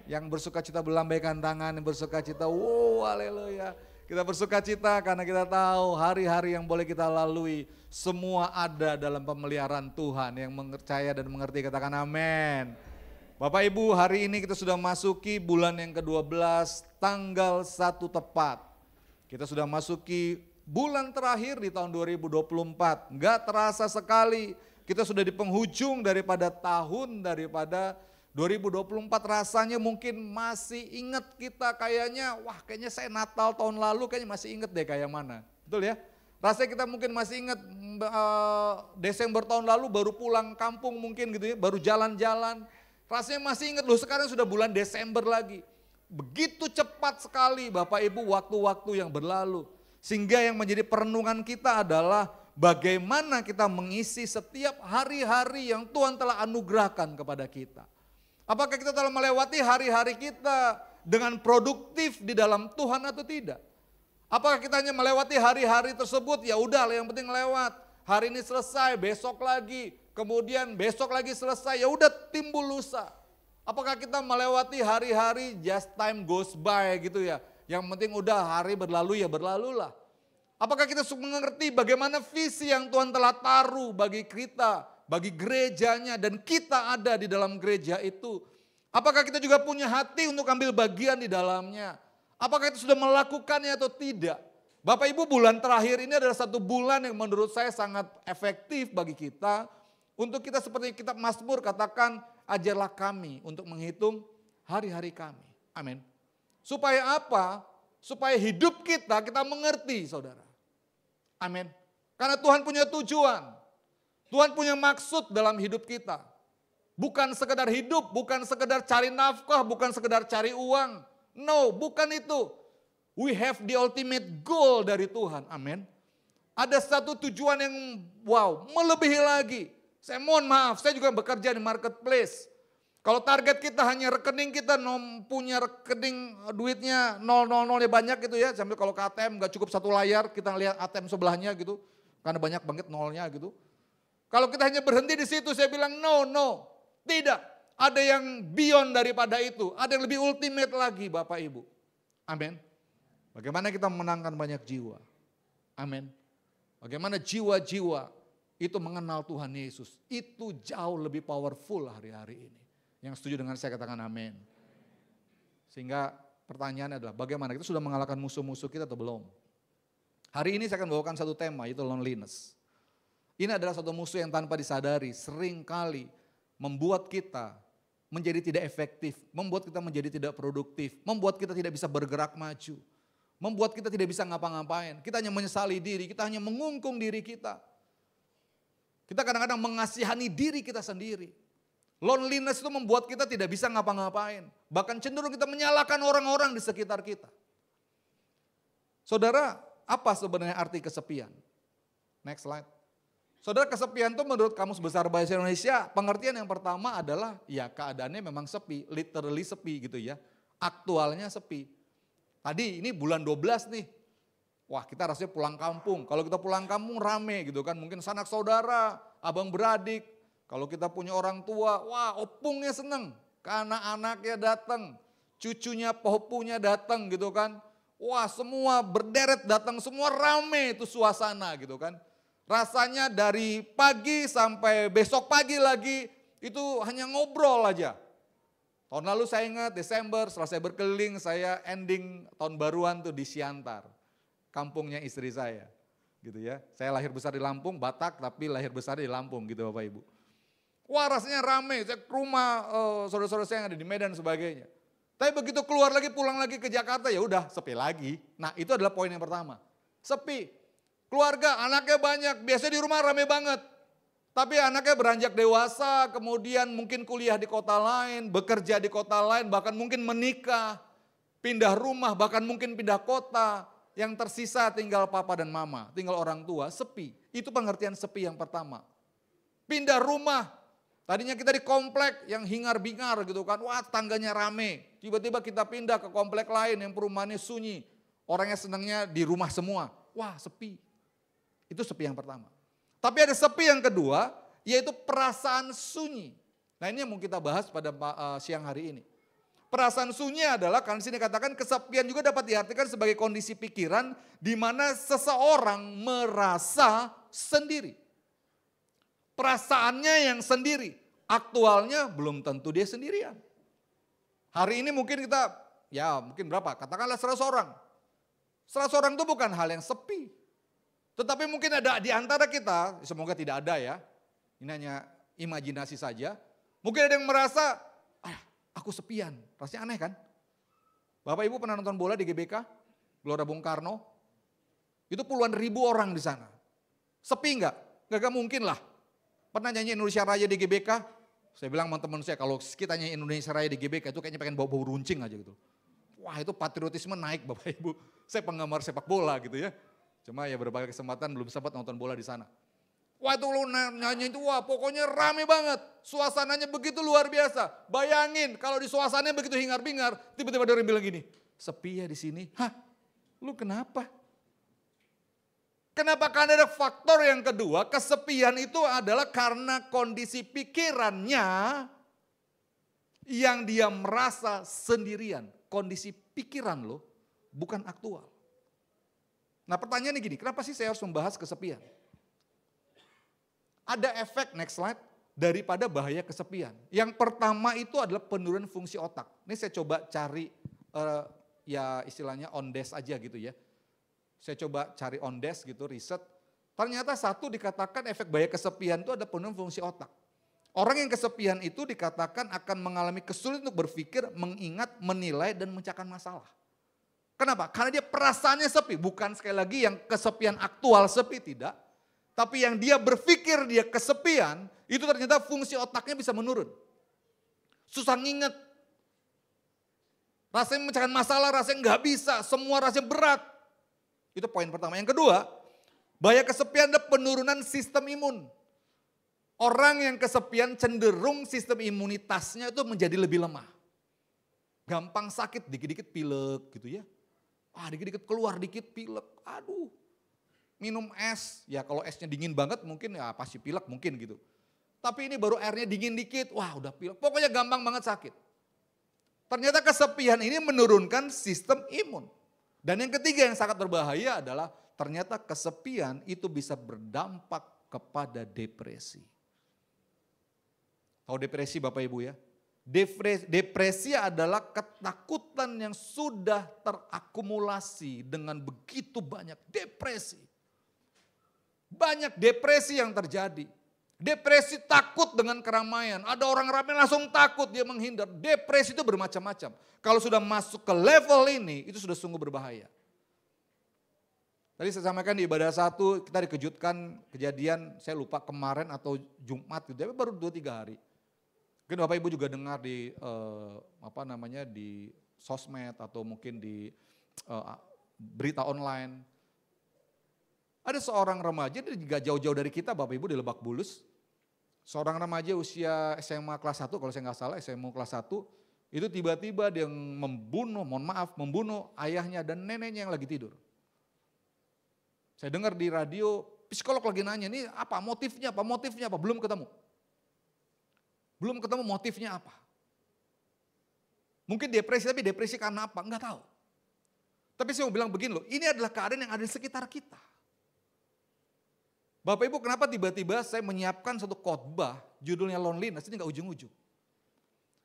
Yang bersuka cita berlambaikan tangan, yang bersuka cita, wow, haleluya. Kita bersuka cita karena kita tahu hari-hari yang boleh kita lalui semua ada dalam pemeliharaan Tuhan. Yang percaya dan mengerti katakan amin. Bapak Ibu, hari ini kita sudah masuki bulan yang ke-12 tanggal 1 tepat. Kita sudah masuki bulan terakhir di tahun 2024. Enggak terasa sekali kita sudah di penghujung daripada tahun daripada 2024 rasanya mungkin masih ingat kita kayaknya, wah kayaknya saya Natal tahun lalu kayaknya masih ingat deh kayak mana. Betul ya? Rasanya kita mungkin masih ingat Desember tahun lalu baru pulang kampung mungkin gitu ya, baru jalan-jalan. Rasanya masih ingat loh, sekarang sudah bulan Desember lagi. Begitu cepat sekali Bapak Ibu waktu-waktu yang berlalu. Sehingga yang menjadi perenungan kita adalah bagaimana kita mengisi setiap hari-hari yang Tuhan telah anugerahkan kepada kita. Apakah kita telah melewati hari-hari kita dengan produktif di dalam Tuhan atau tidak? Apakah kita hanya melewati hari-hari tersebut, ya udah yang penting lewat. Hari ini selesai, besok lagi, kemudian besok lagi selesai, ya udah timbul lusa. Apakah kita melewati hari-hari just time goes by gitu ya. Yang penting udah hari berlalu ya berlalulah. Apakah kita mengerti bagaimana visi yang Tuhan telah taruh bagi kita, bagi gerejanya, dan kita ada di dalam gereja itu. Apakah kita juga punya hati untuk ambil bagian di dalamnya? Apakah kita sudah melakukannya atau tidak? Bapak Ibu, bulan terakhir ini adalah satu bulan yang menurut saya sangat efektif bagi kita. Untuk kita seperti kitab Mazmur katakan, ajarlah kami untuk menghitung hari-hari kami. Amin. Supaya apa? Supaya hidup kita mengerti saudara. Amin. Karena Tuhan punya tujuan. Tuhan punya maksud dalam hidup kita. Bukan sekedar hidup, bukan sekedar cari nafkah, bukan sekedar cari uang. No, bukan itu. We have the ultimate goal dari Tuhan. Amin. Ada satu tujuan yang melebihi lagi. Saya mohon maaf, saya juga bekerja di marketplace. Kalau target kita hanya rekening kita punya rekening duitnya 000 banyak gitu ya. Sambil kalau ke ATM gak cukup satu layar, kita lihat ATM sebelahnya gitu. Karena banyak banget nolnya gitu. Kalau kita hanya berhenti di situ, saya bilang no, tidak. Ada yang beyond daripada itu, ada yang lebih ultimate lagi Bapak Ibu. Amin. Bagaimana kita memenangkan banyak jiwa. Amin. Bagaimana jiwa-jiwa itu mengenal Tuhan Yesus. Itu jauh lebih powerful hari-hari ini. Yang setuju dengan saya katakan amin. Sehingga pertanyaannya adalah bagaimana kita sudah mengalahkan musuh-musuh kita atau belum. Hari ini saya akan bawakan satu tema, yaitu loneliness. Ini adalah satu musuh yang tanpa disadari seringkali membuat kita menjadi tidak efektif, membuat kita menjadi tidak produktif, membuat kita tidak bisa bergerak maju, membuat kita tidak bisa ngapa-ngapain. Kita hanya menyesali diri, kita hanya mengungkung diri kita. Kita kadang-kadang mengasihani diri kita sendiri. Loneliness itu membuat kita tidak bisa ngapa-ngapain. Bahkan cenderung kita menyalahkan orang-orang di sekitar kita. Saudara, apa sebenarnya arti kesepian? Next slide. Saudara, kesepian itu menurut Kamus Besar Bahasa Indonesia, pengertian yang pertama adalah ya keadaannya memang sepi, literally sepi gitu ya. Aktualnya sepi. Tadi ini bulan 12 nih. Wah, kita rasanya pulang kampung. Kalau kita pulang kampung rame gitu kan, mungkin sanak saudara, abang beradik. Kalau kita punya orang tua, wah opungnya seneng. Karena anaknya datang, cucunya, pohupunya datang gitu kan. Wah, semua berderet datang, semua rame itu suasana gitu kan. Rasanya dari pagi sampai besok pagi lagi itu hanya ngobrol aja. Tahun lalu saya ingat Desember setelah saya berkeliling, saya ending tahun baruan tuh di Siantar. Kampungnya istri saya gitu ya. Saya lahir besar di Lampung, Batak tapi lahir besar di Lampung gitu Bapak Ibu. Wah rasanya rame, saya ke rumah saudara-saudara saya yang ada di Medan dan sebagainya. Tapi begitu keluar lagi, pulang lagi ke Jakarta ya udah sepi lagi. Nah itu adalah poin yang pertama, sepi. Keluarga, anaknya banyak, biasanya di rumah rame banget. Tapi anaknya beranjak dewasa, kemudian mungkin kuliah di kota lain, bekerja di kota lain, bahkan mungkin menikah, pindah rumah, bahkan mungkin pindah kota. Yang tersisa tinggal papa dan mama, tinggal orang tua, sepi. Itu pengertian sepi yang pertama. Pindah rumah, tadinya kita di komplek yang hingar-bingar gitu kan, wah tangganya rame. Tiba-tiba kita pindah ke komplek lain yang perumahannya sunyi. Orangnya senangnya di rumah semua, wah sepi. Itu sepi yang pertama. Tapi ada sepi yang kedua, yaitu perasaan sunyi. Nah ini yang mau kita bahas pada siang hari ini. Perasaan sunyi adalah, kan sini katakan kesepian juga dapat diartikan sebagai kondisi pikiran di mana seseorang merasa sendiri. Perasaannya yang sendiri, aktualnya belum tentu dia sendirian. Hari ini mungkin kita, ya mungkin berapa, katakanlah 100 orang. 100 orang itu bukan hal yang sepi. Tetapi mungkin ada di antara kita, semoga tidak ada ya, ini hanya imajinasi saja. Mungkin ada yang merasa, aku sepian. Rasanya aneh kan? Bapak Ibu pernah nonton bola di GBK? Gelora Bung Karno? Itu puluhan ribu orang di sana. Sepi enggak? Enggak mungkin lah. Pernah nyanyi Indonesia Raya di GBK? Saya bilang sama teman saya, kalau kita nyanyi Indonesia Raya di GBK itu kayaknya pengen bau-bau runcing aja gitu. Wah itu patriotisme naik Bapak Ibu. Saya penggemar sepak bola gitu ya. Cuma ya berbagai kesempatan belum sempat nonton bola di sana. Wah itu lu nyanyi itu, wah pokoknya rame banget. Suasananya begitu luar biasa. Bayangin kalau di suasananya begitu hingar-bingar, tiba-tiba ada orang bilang gini, sepi ya di sini. Hah, lu kenapa? Kenapa? Karena ada faktor yang kedua, kesepian itu adalah karena kondisi pikirannya yang dia merasa sendirian. Kondisi pikiran lo bukan aktual. Nah pertanyaannya gini, kenapa sih saya harus membahas kesepian? Ada efek, next slide, daripada bahaya kesepian. Yang pertama itu adalah penurunan fungsi otak. Ini saya coba cari ya istilahnya on desk aja gitu ya. Saya coba cari on desk gitu, riset. Ternyata satu dikatakan efek bahaya kesepian itu ada penurunan fungsi otak. Orang yang kesepian itu dikatakan akan mengalami kesulitan untuk berpikir, mengingat, menilai, dan memecahkan masalah. Kenapa? Karena dia perasaannya sepi. Bukan sekali lagi yang kesepian aktual sepi, tidak. Tapi yang dia berpikir dia kesepian, itu ternyata fungsi otaknya bisa menurun. Susah nginget. Rasanya memecahkan masalah, rasanya nggak bisa, semua rasanya berat. Itu poin pertama. Yang kedua, bahaya kesepian adalah penurunan sistem imun. Orang yang kesepian cenderung sistem imunitasnya itu menjadi lebih lemah. Gampang sakit, dikit-dikit pilek gitu ya. Dikit-dikit keluar dikit pilek, aduh. Minum es, ya kalau esnya dingin banget mungkin ya pasti pilek mungkin gitu. Tapi ini baru airnya dingin dikit, wah udah pilek. Pokoknya gampang banget sakit. Ternyata kesepian ini menurunkan sistem imun. Dan yang ketiga yang sangat berbahaya adalah ternyata kesepian itu bisa berdampak kepada depresi. Tahu depresi Bapak Ibu ya? Depresi adalah ketakutan yang sudah terakumulasi dengan begitu banyak depresi. Banyak depresi yang terjadi. Depresi takut dengan keramaian. Ada orang ramai langsung takut, dia menghindar. Depresi itu bermacam-macam. Kalau sudah masuk ke level ini, itu sudah sungguh berbahaya. Tadi saya sampaikan di ibadah 1, kita dikejutkan kejadian, saya lupa kemarin atau Jumat gitu, tapi baru 2-3 hari. Mungkin Bapak Ibu juga dengar di di sosmed atau mungkin di berita online. Ada seorang remaja, dia juga jauh-jauh dari kita Bapak Ibu di Lebak Bulus. Seorang remaja usia SMA kelas 1, kalau saya nggak salah SMA kelas 1. Itu tiba-tiba dia membunuh ayahnya dan neneknya yang lagi tidur. Saya dengar di radio, psikolog lagi nanya, ini apa motifnya apa, belum ketemu. Belum ketemu motifnya apa. Mungkin depresi, tapi depresi karena apa, enggak tahu. Tapi saya mau bilang begini loh, ini adalah keadaan yang ada di sekitar kita. Bapak Ibu kenapa tiba-tiba saya menyiapkan satu khotbah judulnya loneliness, ini gak ujung-ujung.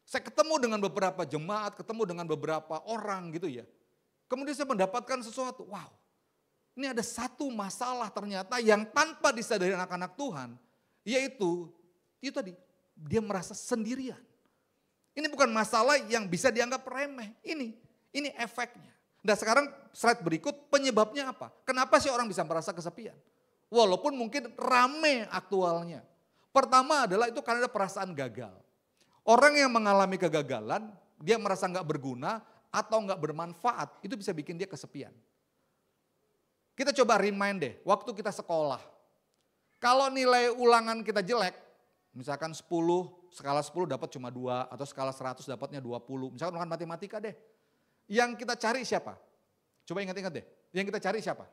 Saya ketemu dengan beberapa jemaat, ketemu dengan beberapa orang gitu ya. Kemudian saya mendapatkan sesuatu, wow. Ini ada satu masalah ternyata yang tanpa disadari anak-anak Tuhan, yaitu itu tadi, dia merasa sendirian. Ini bukan masalah yang bisa dianggap remeh, ini efeknya. Nah sekarang slide berikut penyebabnya apa? Kenapa sih orang bisa merasa kesepian? Walaupun mungkin rame aktualnya. Pertama adalah itu karena ada perasaan gagal. Orang yang mengalami kegagalan, dia merasa nggak berguna atau nggak bermanfaat, itu bisa bikin dia kesepian. Kita coba remind deh, waktu kita sekolah. Kalau nilai ulangan kita jelek, misalkan 10, skala 10 dapat cuma 2, atau skala 100 dapatnya 20. Misalkan ulangan matematika deh. Yang kita cari siapa? Coba ingat-ingat deh, yang kita cari siapa?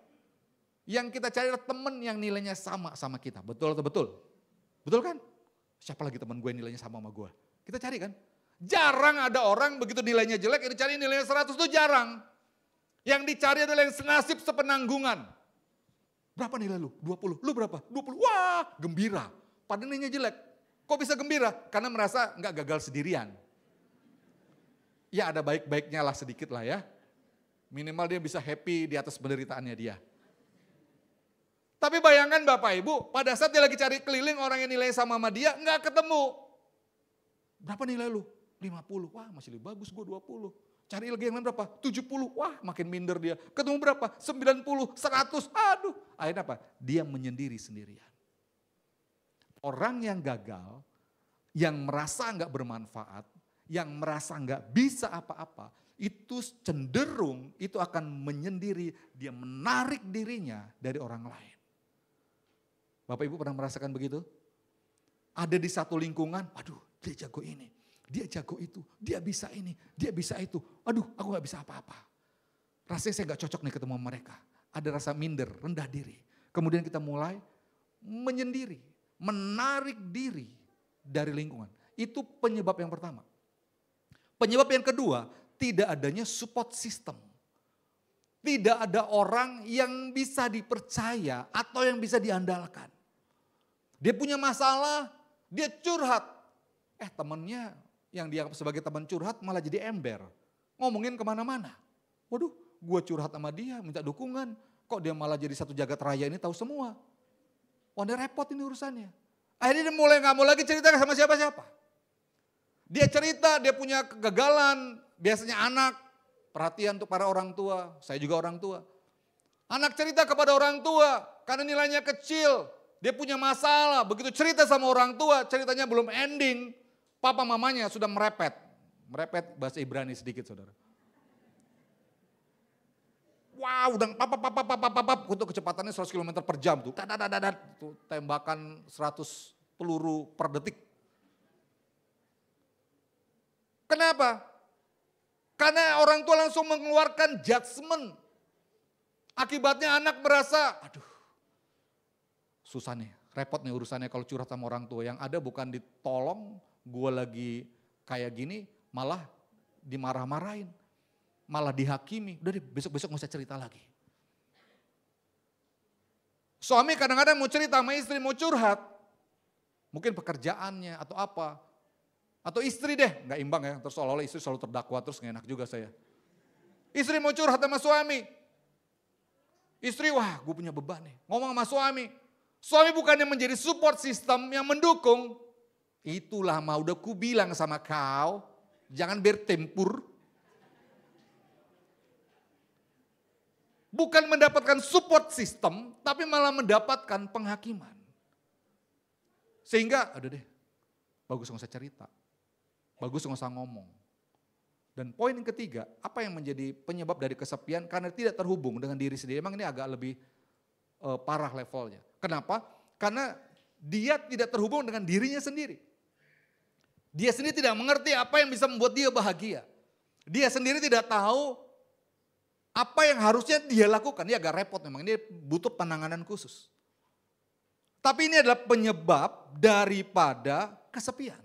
Yang kita cari adalah teman yang nilainya sama kita. Betul atau betul? Betul kan? Siapa lagi teman gue nilainya sama gue? Kita cari kan? Jarang ada orang begitu nilainya jelek, yang dicari nilainya 100 itu jarang. Yang dicari adalah yang senasib sepenanggungan. Berapa nilai lu? 20. Lu berapa? 20. Wah, gembira. Padahal nilainya jelek. Kok bisa gembira? Karena merasa nggak gagal sendirian. Ya ada baik-baiknya lah sedikit lah ya. Minimal dia bisa happy di atas penderitaannya dia. Tapi bayangkan Bapak Ibu, pada saat dia lagi cari keliling orang yang nilai sama dia, nggak ketemu. Berapa nilai lu? 50, wah masih lebih bagus gue 20. Cari lagi yang lain berapa? 70, wah makin minder dia. Ketemu berapa? 90, 100, aduh. Akhirnya apa? Dia menyendiri sendirian. Orang yang gagal, yang merasa nggak bermanfaat, yang merasa nggak bisa apa-apa, itu cenderung itu akan menyendiri, dia menarik dirinya dari orang lain. Bapak Ibu pernah merasakan begitu? Ada di satu lingkungan, aduh dia jago ini, dia jago itu, dia bisa ini, dia bisa itu. Aduh aku gak bisa apa-apa. Rasanya saya gak cocok nih ketemu sama mereka. Ada rasa minder, rendah diri. Kemudian kita mulai menyendiri, menarik diri dari lingkungan. Itu penyebab yang pertama. Penyebab yang kedua, tidak adanya support system. Tidak ada orang yang bisa dipercaya atau yang bisa diandalkan. Dia punya masalah, dia curhat. Temannya yang dianggap sebagai teman curhat malah jadi ember. Ngomongin kemana-mana. Waduh, gue curhat sama dia, minta dukungan. Kok dia malah jadi satu jagat raya ini tahu semua. Wah, dia repot ini urusannya. Akhirnya dia mulai gak mau lagi cerita sama siapa-siapa. Dia cerita, dia punya kegagalan, biasanya anak. Perhatian untuk para orang tua, saya juga orang tua. Anak cerita kepada orang tua, karena nilainya kecil. Dia punya masalah, begitu cerita sama orang tua, ceritanya belum ending. Papa mamanya sudah merepet. Merepet bahasa Ibrani sedikit saudara. Wow, udah pap, untuk kecepatannya 100 km per jam tuh. Tuh tembakan 100 peluru per detik. Kenapa? Karena orang tua langsung mengeluarkan judgement. Akibatnya anak merasa, aduh susah nih, repot nih urusannya kalau curhat sama orang tua. Yang ada bukan ditolong, gue lagi kayak gini, malah dimarah-marahin. Malah dihakimi, udah deh besok-besok gak usah cerita lagi. Suami kadang-kadang mau cerita sama istri, mau curhat. Mungkin pekerjaannya atau apa. Atau istri deh, gak imbang ya, terus seolah-olah istri selalu terdakwa, terus gak enak juga saya. Istri mau curhat sama suami. Istri, wah gue punya beban nih, ngomong sama suami. Suami bukannya menjadi support system yang mendukung. Itulah mau udah ku bilang sama kau, jangan bertempur. Bukan mendapatkan support system, tapi malah mendapatkan penghakiman. Sehingga, aduh deh, bagus gak usah cerita. Bagus gak usah ngomong. Dan poin yang ketiga, apa yang menjadi penyebab dari kesepian? Karena tidak terhubung dengan diri sendiri. Emang ini agak lebih parah levelnya. Kenapa? Karena dia tidak terhubung dengan dirinya sendiri. Dia sendiri tidak mengerti apa yang bisa membuat dia bahagia. Dia sendiri tidak tahu apa yang harusnya dia lakukan. Ini agak repot memang, ini butuh penanganan khusus. Tapi ini adalah penyebab daripada kesepian.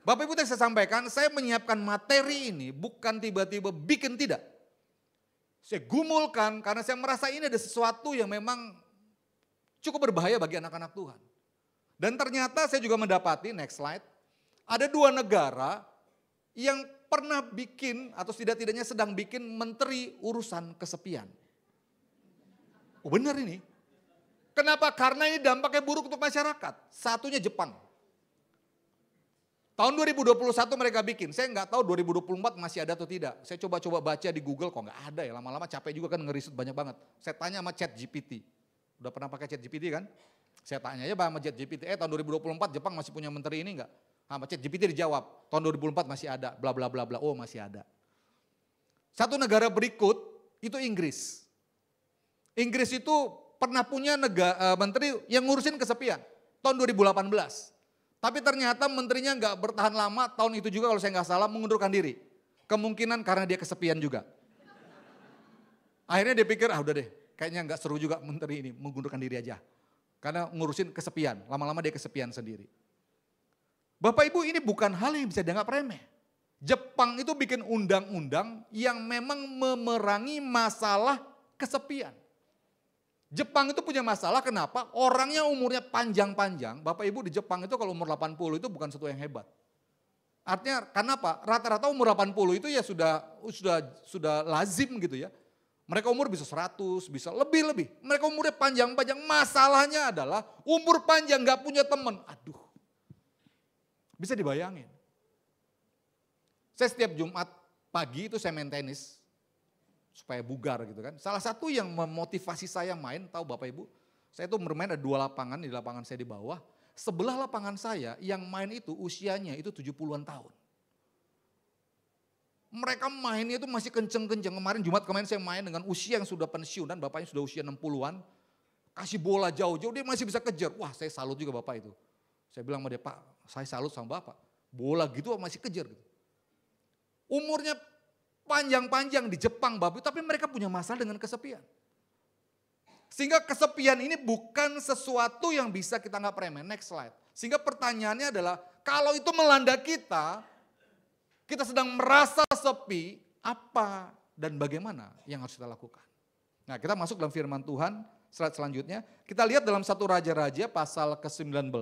Bapak Ibu tadi saya sampaikan, saya menyiapkan materi ini bukan tiba-tiba bikin tidak. Saya gumulkan karena saya merasa ini ada sesuatu yang memang cukup berbahaya bagi anak-anak Tuhan. Dan ternyata saya juga mendapati, next slide, ada 2 negara yang pernah bikin atau tidak-tidaknya sedang bikin menteri urusan kesepian. Oh benar ini. Kenapa? Karena ini dampaknya buruk untuk masyarakat. Satunya Jepang. Tahun 2021 mereka bikin, saya nggak tahu 2024 masih ada atau tidak. Saya coba-coba baca di Google, kok nggak ada ya, lama-lama capek juga kan ngeriset banyak banget. Saya tanya sama ChatGPT, udah pernah pakai ChatGPT kan? Saya tanya aja sama ChatGPT, tahun 2024 Jepang masih punya menteri ini nggak? Sama ChatGPT dijawab, tahun 2024 masih ada, bla bla bla bla, oh masih ada. Satu negara berikut, itu Inggris. Inggris itu pernah punya menteri yang ngurusin kesepian, tahun 2018. Tapi ternyata menterinya nggak bertahan lama, tahun itu juga kalau saya nggak salah mengundurkan diri. Kemungkinan karena dia kesepian juga. Akhirnya dia pikir, udah deh kayaknya nggak seru juga menteri ini, mengundurkan diri aja. Karena ngurusin kesepian, lama-lama dia kesepian sendiri. Bapak Ibu ini bukan hal yang bisa dianggap remeh. Jepang itu bikin undang-undang yang memang memerangi masalah kesepian. Jepang itu punya masalah kenapa? Orangnya umurnya panjang-panjang. Bapak Ibu di Jepang itu kalau umur 80 itu bukan sesuatu yang hebat. Artinya karena apa? Rata-rata umur 80 itu ya sudah lazim gitu ya. Mereka umur bisa 100, bisa lebih-lebih. Mereka umurnya panjang-panjang. Masalahnya adalah umur panjang gak punya teman. Aduh. Bisa dibayangin. Saya setiap Jumat pagi itu saya main tenis supaya bugar gitu kan. Salah satu yang memotivasi saya main, tahu Bapak Ibu, saya itu bermain ada 2 lapangan, di lapangan saya di bawah. Sebelah lapangan saya yang main itu usianya itu 70-an tahun. Mereka mainnya itu masih kenceng-kenceng. Jumat kemarin saya main dengan usia yang sudah pensiunan, bapaknya sudah usia 60-an. Kasih bola jauh-jauh, dia masih bisa kejar. Wah, saya salut juga Bapak itu. Saya bilang sama dia, Pak, saya salut sama Bapak. Bola gitu masih kejar gitu. Umurnya panjang-panjang di Jepang Bapak, tapi mereka punya masalah dengan kesepian. Sehingga kesepian ini bukan sesuatu yang bisa kita anggap remeh. Next slide. Sehingga pertanyaannya adalah, kalau itu melanda kita sedang merasa sepi, apa dan bagaimana yang harus kita lakukan? Nah, kita masuk dalam firman Tuhan, slide selanjutnya. Kita lihat dalam 1 Raja-Raja pasal ke-19,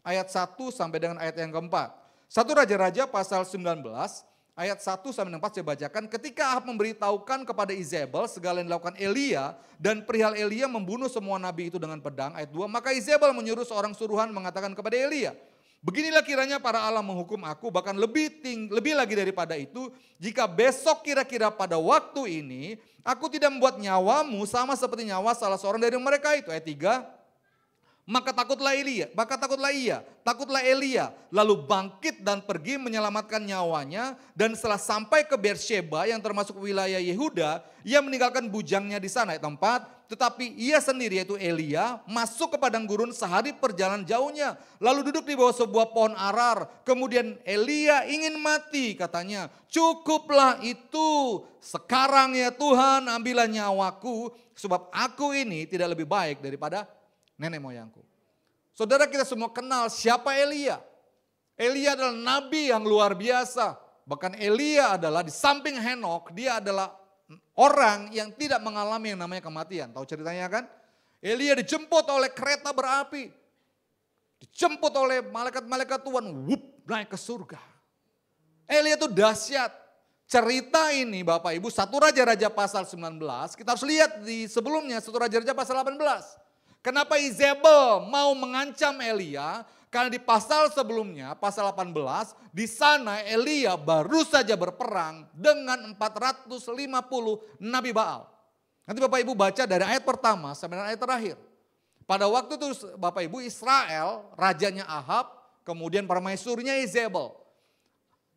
ayat 1 sampai dengan ayat yang ke-4. 1 Raja-Raja pasal 19, ayat 1 sampai 4 saya bacakan. Ketika Ahab memberitahukan kepada Izebel segala yang dilakukan Elia dan perihal Elia membunuh semua nabi itu dengan pedang, ayat 2. Maka Izebel menyuruh seorang suruhan mengatakan kepada Elia, beginilah kiranya para Allah menghukum aku, bahkan lebih lagi daripada itu, jika besok kira-kira pada waktu ini, aku tidak membuat nyawamu sama seperti nyawa salah seorang dari mereka itu. Ayat 3. Maka takutlah Elia, lalu bangkit dan pergi menyelamatkan nyawanya, dan setelah sampai ke Beersheba yang termasuk wilayah Yehuda, ia meninggalkan bujangnya di sana. Ayat 4, tetapi ia sendiri yaitu Elia masuk ke padang gurun sehari perjalanan jauhnya, lalu duduk di bawah sebuah pohon arar. Kemudian Elia ingin mati, katanya, cukuplah itu, sekarang ya Tuhan ambillah nyawaku, sebab aku ini tidak lebih baik daripada nenek moyangku. Saudara, kita semua kenal siapa Elia. Elia adalah nabi yang luar biasa. Bahkan Elia adalah di samping Henok, dia adalah orang yang tidak mengalami yang namanya kematian. Tahu ceritanya kan? Elia dijemput oleh kereta berapi. Dijemput oleh malaikat-malaikat Tuhan, naik ke surga. Elia itu dahsyat. Cerita ini Bapak Ibu, 1 Raja-Raja pasal 19, kita harus lihat di sebelumnya 1 Raja-Raja pasal 18. Kenapa Izebel mau mengancam Elia? Karena di pasal sebelumnya, pasal 18, di sana Elia baru saja berperang dengan 450 Nabi Baal. Nanti Bapak Ibu baca dari ayat pertama sampai dengan ayat terakhir. Pada waktu itu Bapak Ibu, Israel, rajanya Ahab, kemudian permaisurinya Izebel.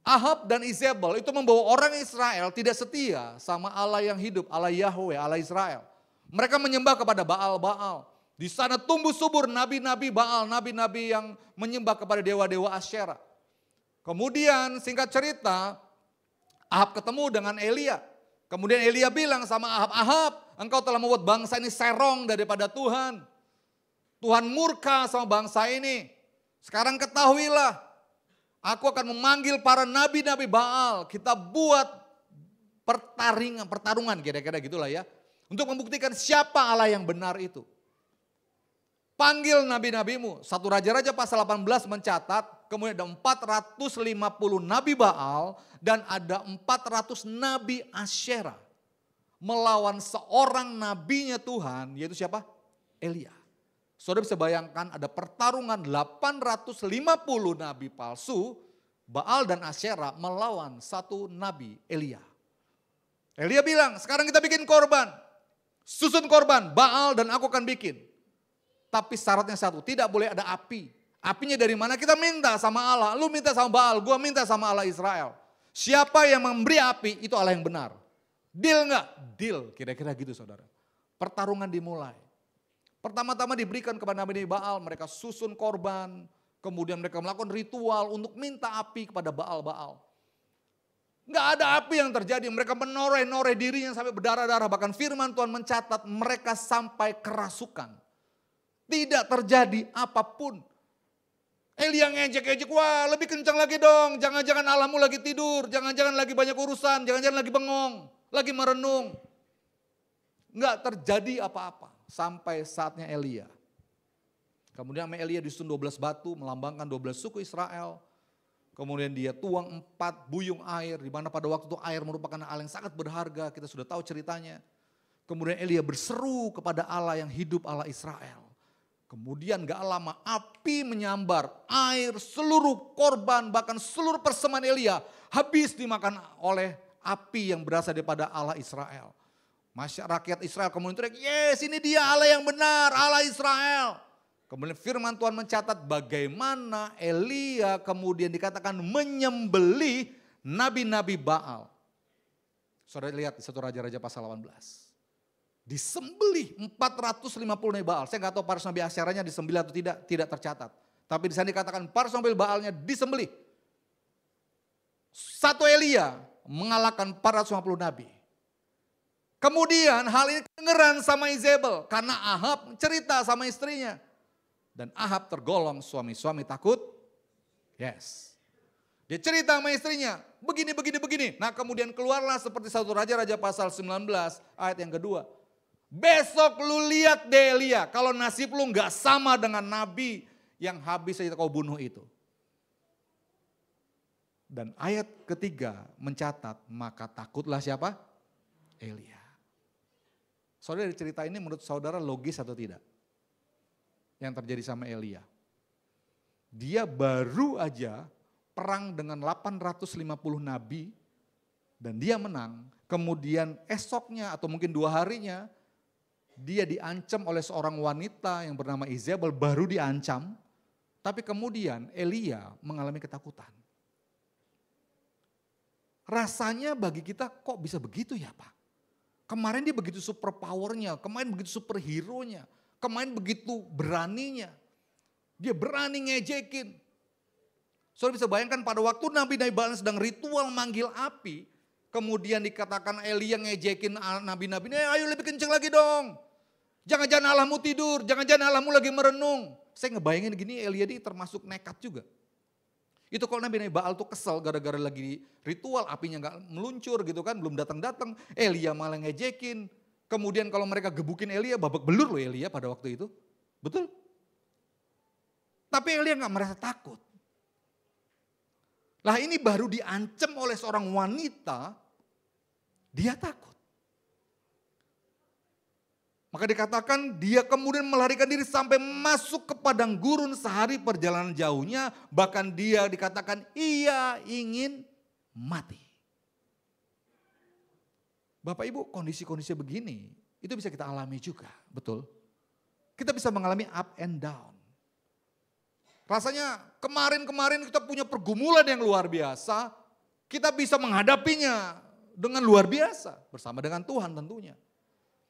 Ahab dan Izebel itu membawa orang Israel tidak setia sama Allah yang hidup, Allah Yahweh, Allah Israel. Mereka menyembah kepada Baal-Baal. Di sana tumbuh subur nabi-nabi Baal, nabi-nabi yang menyembah kepada dewa-dewa Asyera. Kemudian singkat cerita, Ahab ketemu dengan Elia. Kemudian Elia bilang sama Ahab, Ahab, engkau telah membuat bangsa ini serong daripada Tuhan. Tuhan murka sama bangsa ini. Sekarang ketahuilah, aku akan memanggil para nabi-nabi Baal. Kita buat pertarungan kira-kira gitulah ya. Untuk membuktikan siapa Allah yang benar itu. Panggil nabi-nabimu. 1 Raja-Raja pasal 18 mencatat, kemudian ada 450 nabi Baal dan ada 400 nabi Asyera. Melawan seorang nabinya Tuhan, yaitu siapa? Elia. Saudara bisa bayangkan ada pertarungan 850 nabi palsu, Baal dan Asyera melawan satu nabi Elia. Elia bilang, sekarang kita bikin korban. Susun korban, Baal dan aku akan bikin. Tapi syaratnya satu, tidak boleh ada api. Apinya dari mana? Kita minta sama Allah. Lu minta sama Baal, gua minta sama Allah Israel. Siapa yang memberi api, itu Allah yang benar. Deal enggak? Deal, kira-kira gitu saudara. Pertarungan dimulai. Pertama-tama diberikan kepada nabi Baal, mereka susun korban. Kemudian mereka melakukan ritual untuk minta api kepada Baal-Baal. Enggak ada api yang terjadi, mereka menoreh-noreh dirinya sampai berdarah-darah. Bahkan firman Tuhan mencatat mereka sampai kerasukan. Tidak terjadi apapun. Elia ngejek-ngejek, wah lebih kencang lagi dong. Jangan-jangan Allahmu lagi tidur, jangan-jangan lagi banyak urusan, jangan-jangan lagi bengong, lagi merenung. Enggak terjadi apa-apa sampai saatnya Elia. Kemudian Elia disusun 12 batu melambangkan 12 suku Israel. Kemudian dia tuang 4 buyung air, di mana pada waktu itu air merupakan hal yang sangat berharga, kita sudah tahu ceritanya. Kemudian Elia berseru kepada Allah yang hidup, Allah Israel. Kemudian gak lama api menyambar, air, seluruh korban, bahkan seluruh persembahan Elia habis dimakan oleh api yang berasal daripada Allah Israel. Masyarakat Israel kemudian teriak, yes ini dia Allah yang benar, Allah Israel. Kemudian firman Tuhan mencatat bagaimana Elia kemudian dikatakan menyembelih nabi-nabi Baal. Saudara lihat di 1 Raja-Raja pasal 18. Disembelih 450 nabi Baal. Saya nggak tahu para nabi Asyaranya disembelih atau tidak tercatat. Tapi di sana dikatakan para nabi Baalnya disembelih. Satu Elia mengalahkan 450 nabi. Kemudian hal ini kedengeran sama Izebel karena Ahab cerita sama istrinya. Dan Ahab tergolong suami-suami takut. Yes. Dia cerita sama istrinya, begini. Nah kemudian keluarlah seperti 1 Raja-Raja pasal 19 ayat yang kedua. Besok lu lihat deh Elia, kalau nasib lu gak sama dengan nabi yang habis saja kau bunuh itu. Dan ayat ketiga mencatat, maka takutlah siapa? Elia. Saudara dari cerita ini menurut saudara logis atau tidak? Yang terjadi sama Elia. Dia baru aja perang dengan 850 nabi dan dia menang. Kemudian esoknya atau mungkin 2 harinya dia diancam oleh seorang wanita yang bernama Izebel, baru diancam. Tapi kemudian Elia mengalami ketakutan. Rasanya bagi kita kok bisa begitu ya Pak? Kemarin dia begitu super powernya, kemarin begitu superhero-nya, kemarin begitu beraninya. Dia berani ngejekin. Saudara bisa bayangkan pada waktu nabi-nabi Baal sedang ritual manggil api, kemudian dikatakan Elia ngejekin nabi-nabi, ayo lebih kenceng lagi dong. Jangan-jangan Allahmu tidur, jangan-jangan Allahmu lagi merenung. Saya ngebayangin gini, Elia ini termasuk nekat juga. Itu kalau nabi-nabi Baal tuh kesel gara-gara lagi ritual, apinya gak meluncur gitu kan, belum datang-datang. Elia malah ngejekin. Kemudian kalau mereka gebukin Elia, babak belur loh Elia pada waktu itu. Betul? Tapi Elia gak merasa takut. Lah ini baru diancam oleh seorang wanita, dia takut. Maka dikatakan dia kemudian melarikan diri sampai masuk ke padang gurun sehari perjalanan jauhnya. Bahkan dia dikatakan ia ingin mati. Bapak Ibu kondisi-kondisi begini itu bisa kita alami juga, betul? Kita bisa mengalami up and down. Rasanya kemarin-kemarin kita punya pergumulan yang luar biasa. Kita bisa menghadapinya dengan luar biasa bersama dengan Tuhan tentunya.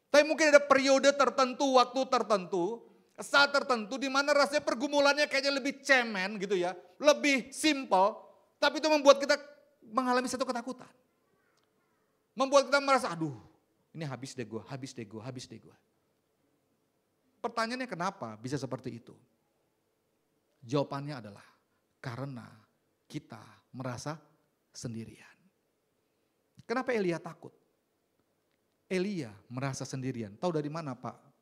Tapi mungkin ada periode tertentu, waktu tertentu, saat tertentu di mana rasanya pergumulannya kayaknya lebih cemen gitu ya. Lebih simple, tapi itu membuat kita mengalami satu ketakutan. Membuat kita merasa, aduh ini habis deh gue. Pertanyaannya kenapa bisa seperti itu? Jawabannya adalah karena kita merasa sendirian. Kenapa Elia takut? Elia merasa sendirian. Tahu dari mana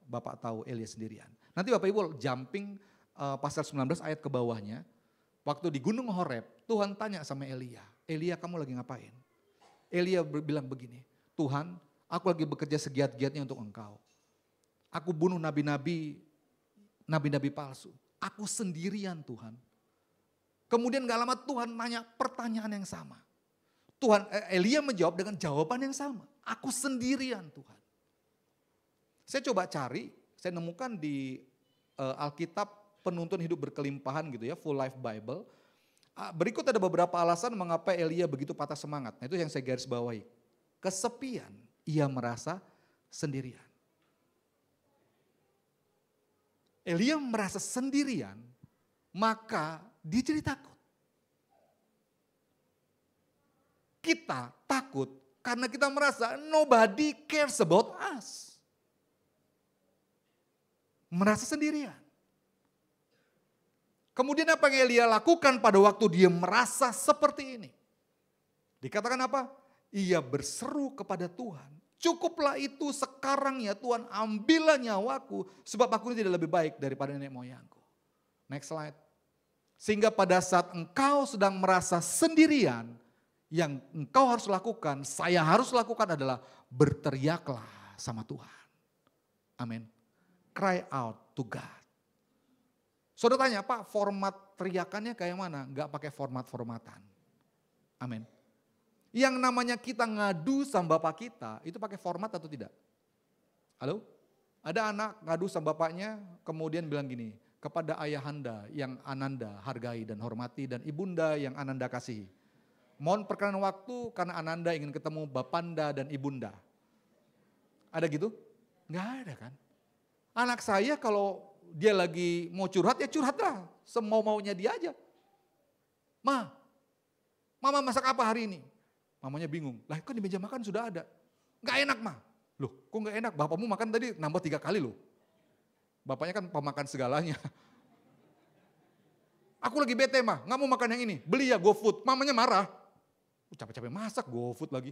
Bapak tahu Elia sendirian? Nanti Bapak Ibu jumping pasal 19 ayat ke bawahnya. Waktu di Gunung Horeb, Tuhan tanya sama Elia, Elia kamu lagi ngapain? Elia bilang begini, Tuhan aku lagi bekerja segiat-giatnya untuk engkau. Aku bunuh nabi-nabi palsu. Aku sendirian Tuhan. Kemudian gak lama Tuhan nanya pertanyaan yang sama. Elia menjawab dengan jawaban yang sama. Aku sendirian Tuhan. Saya coba cari, saya nemukan di Alkitab Penuntun Hidup Berkelimpahan gitu ya, Full Life Bible. Berikut ada beberapa alasan mengapa Elia begitu patah semangat. Nah itu yang saya garis bawahi. Kesepian, ia merasa sendirian. Elia merasa sendirian, maka dia jadi takut. Kita takut karena kita merasa nobody cares about us. Merasa sendirian. Kemudian apa yang Elia lakukan pada waktu dia merasa seperti ini? Dikatakan apa? Ia berseru kepada Tuhan. Cukuplah itu sekarang ya Tuhan, ambillah nyawaku sebab aku ini tidak lebih baik daripada nenek moyangku. Next slide. Sehingga pada saat engkau sedang merasa sendirian, yang engkau harus lakukan, saya harus lakukan adalah berteriaklah sama Tuhan. Amin. Cry out to God. Saudara tanya, Pak format teriakannya kayak mana? Enggak pakai format-formatan. Amin. Yang namanya kita ngadu sama bapak kita, itu pakai format atau tidak? Halo? Ada anak ngadu sama bapaknya, kemudian bilang gini, kepada ayahanda yang Ananda hargai dan hormati, dan ibunda yang Ananda kasihi. Mohon perkenan waktu karena Ananda ingin ketemu bapanda dan ibunda. Ada gitu? Enggak ada kan? Anak saya kalau dia lagi mau curhat, ya curhatlah. Semau-maunya dia aja. Mama masak apa hari ini? Mamanya bingung. Lah kan di meja makan sudah ada. Enggak enak mah. Loh kok enggak enak? Bapakmu makan tadi nambah 3 kali loh. Bapaknya kan pemakan segalanya. Aku lagi bete mah, nggak mau makan yang ini. Beli ya GoFood. Mamanya marah. Capek-capek masak GoFood lagi.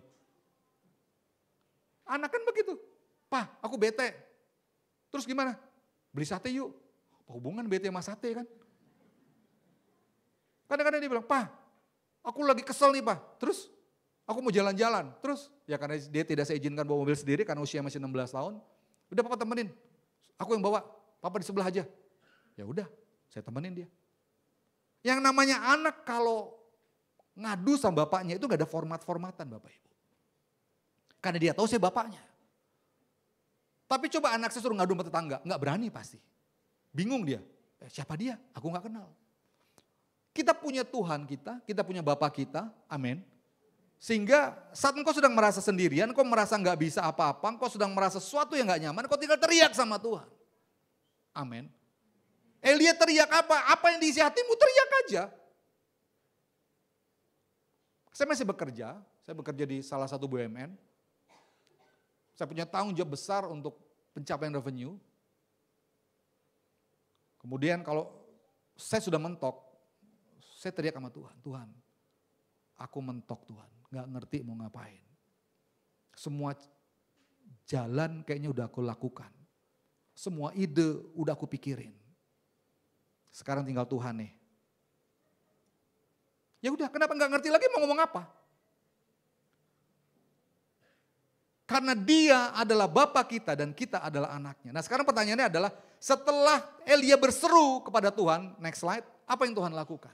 Anak kan begitu. Pak, aku bete. Terus gimana? Beli sate yuk. Apa hubungan bete sama sate kan? Kadang-kadang dia bilang, Pak, aku lagi kesel nih Pak. Terus aku mau jalan-jalan. Terus ya karena dia tidak saya izinkan bawa mobil sendiri karena usia masih 16 tahun. Udah Papa temenin. Aku yang bawa. Papa di sebelah aja. Ya udah, saya temenin dia. Yang namanya anak kalau ngadu sama bapaknya itu gak ada format-formatan Bapak Ibu. Karena dia tahu saya bapaknya. Tapi coba anak saya suruh ngadu sama tetangga, gak berani pasti. Bingung dia, siapa dia? Aku gak kenal. Kita punya Tuhan kita punya Bapa kita, amin. Sehingga saat engkau sedang merasa sendirian, engkau merasa gak bisa apa-apa, engkau sedang merasa sesuatu yang gak nyaman, engkau tinggal teriak sama Tuhan. Amin. Elia teriak apa? Apa yang diisi hatimu teriak aja. Saya masih bekerja, saya bekerja di salah satu BUMN. Saya punya tanggung jawab besar untuk pencapaian revenue. Kemudian kalau saya sudah mentok, saya teriak sama Tuhan, Tuhan aku mentok Tuhan, gak ngerti mau ngapain. Semua jalan kayaknya udah aku lakukan. Semua ide udah aku pikirin. Sekarang tinggal Tuhan nih. Ya udah, kenapa nggak ngerti lagi mau ngomong apa? Karena dia adalah Bapa kita dan kita adalah anaknya. Nah sekarang pertanyaannya adalah setelah Elia berseru kepada Tuhan, next slide, apa yang Tuhan lakukan?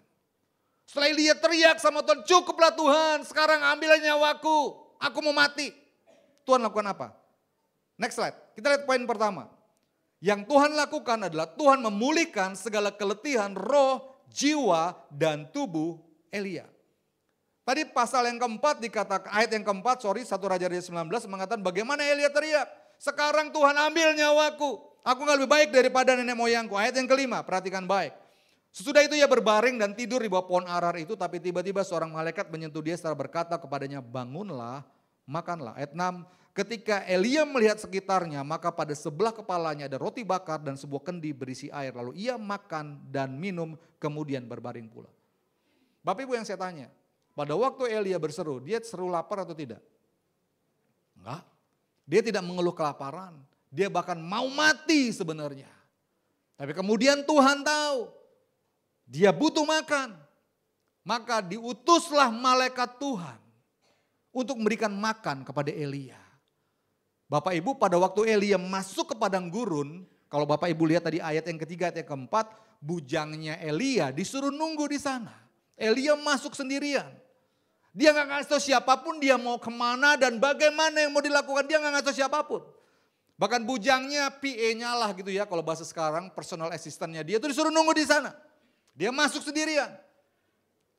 Setelah Elia teriak sama Tuhan, cukuplah Tuhan, sekarang ambillah nyawaku, aku mau mati. Tuhan lakukan apa? Next slide, kita lihat poin pertama. Yang Tuhan lakukan adalah Tuhan memulihkan segala keletihan roh, jiwa, dan tubuh Elia. Tadi pasal yang keempat dikatakan, ayat yang keempat, 1 Raja-Raja 19 mengatakan bagaimana Elia teriak. Sekarang Tuhan ambil nyawaku, aku gak lebih baik daripada nenek moyangku. Ayat yang kelima, perhatikan baik. Sesudah itu ia berbaring dan tidur di bawah pohon arar itu, tapi tiba-tiba seorang malaikat menyentuh dia serta berkata kepadanya, bangunlah, makanlah. Ayat 6, ketika Elia melihat sekitarnya, maka pada sebelah kepalanya ada roti bakar dan sebuah kendi berisi air. Lalu ia makan dan minum, kemudian berbaring pula. Bapak Ibu yang saya tanya, pada waktu Elia berseru, dia seru lapar atau tidak? Enggak. Dia tidak mengeluh kelaparan. Dia bahkan mau mati sebenarnya. Tapi kemudian Tuhan tahu, dia butuh makan. Maka diutuslah malaikat Tuhan untuk memberikan makan kepada Elia. Bapak Ibu pada waktu Elia masuk ke padang gurun, kalau Bapak Ibu lihat tadi ayat yang ketiga, ayat yang keempat, bujangnya Elia disuruh nunggu di sana. Elia masuk sendirian. Dia gak ngasih tahu siapapun dia mau kemana dan bagaimana yang mau dilakukan, dia gak ngasih tahu siapapun. Bahkan bujangnya, PA-nya lah gitu ya, kalau bahasa sekarang personal assistant-nya dia tuh disuruh nunggu di sana. Dia masuk sendirian.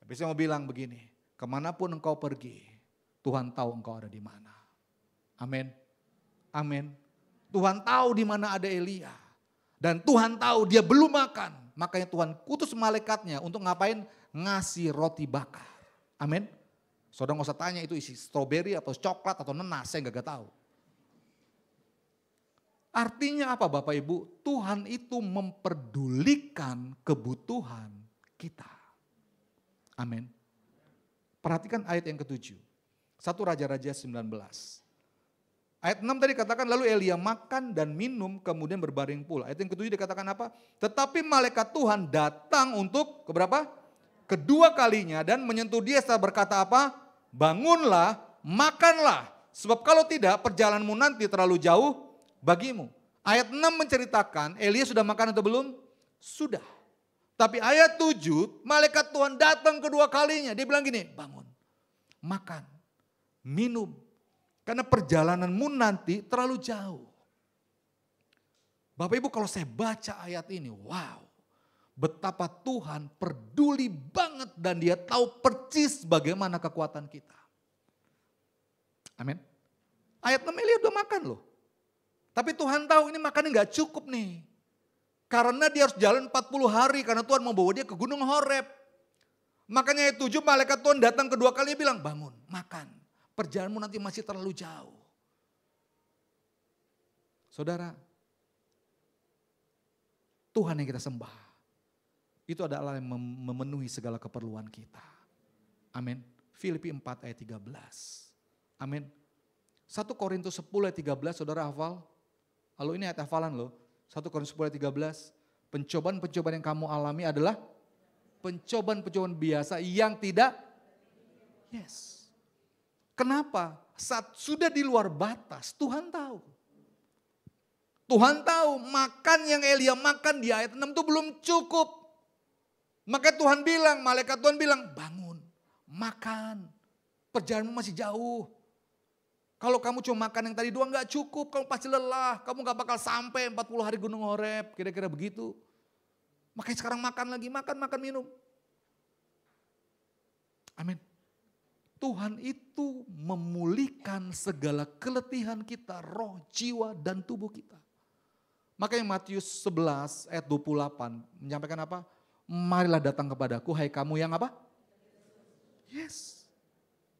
Tapi saya mau bilang begini, kemanapun engkau pergi, Tuhan tahu engkau ada di mana. Amin. Amin. Tuhan tahu di mana ada Elia. Dan Tuhan tahu dia belum makan. Makanya Tuhan kutus malaikatnya untuk ngapain? Ngasih roti bakar. Amin. Saudara nggak usah tanya itu isi stroberi atau coklat atau nanas, saya nggak tahu. Artinya apa Bapak Ibu? Tuhan itu memperdulikan kebutuhan kita. Amin. Perhatikan ayat yang ke-7. 1 Raja-Raja 19. Ayat 6 tadi katakan lalu Elia makan dan minum kemudian berbaring pula. Ayat yang ke-7 dikatakan apa? Tetapi malaikat Tuhan datang untuk keberapa? Kedua kalinya dan menyentuh dia serta berkata apa? Bangunlah, makanlah. Sebab kalau tidak perjalananmu nanti terlalu jauh bagimu. Ayat 6 menceritakan Elia sudah makan atau belum? Sudah. Tapi ayat 7, malaikat Tuhan datang kedua kalinya. Dia bilang gini, bangun, makan, minum. Karena perjalananmu nanti terlalu jauh. Bapak Ibu, kalau saya baca ayat ini, wow. Betapa Tuhan peduli banget dan dia tahu persis bagaimana kekuatan kita. Amin. Ayat 6 Elia udah makan loh. Tapi Tuhan tahu ini makannya gak cukup nih. Karena dia harus jalan 40 hari karena Tuhan mau bawa dia ke Gunung Horeb. Makanya ayat 7 malaikat Tuhan datang kedua kali bilang bangun, makan. Perjalananmu nanti masih terlalu jauh. Saudara, Tuhan yang kita sembah, itu adalah yang memenuhi segala keperluan kita. Amin. Filipi 4 ayat 13. Amin. 1 Korintus 10 ayat 13, saudara hafal? Lalu ini ayat hafalan loh. 1 Korintus 10 ayat 13. Pencobaan-pencobaan yang kamu alami adalah pencobaan-pencobaan biasa yang tidak. Yes. Kenapa? Saat sudah di luar batas, Tuhan tahu. Tuhan tahu makan yang Elia makan di ayat 6 itu belum cukup. Maka Tuhan bilang, malaikat Tuhan bilang, bangun, makan. Perjalananmu masih jauh. Kalau kamu cuma makan yang tadi doang gak cukup, kamu pasti lelah. Kamu gak bakal sampai 40 hari Gunung Horeb, kira-kira begitu. Makanya sekarang makan lagi, makan, minum. Amin. Tuhan itu memulihkan segala keletihan kita, roh, jiwa, dan tubuh kita. Makanya Matius 11 ayat 28 menyampaikan apa? Marilah datang kepadaku, hai kamu yang apa? Yes.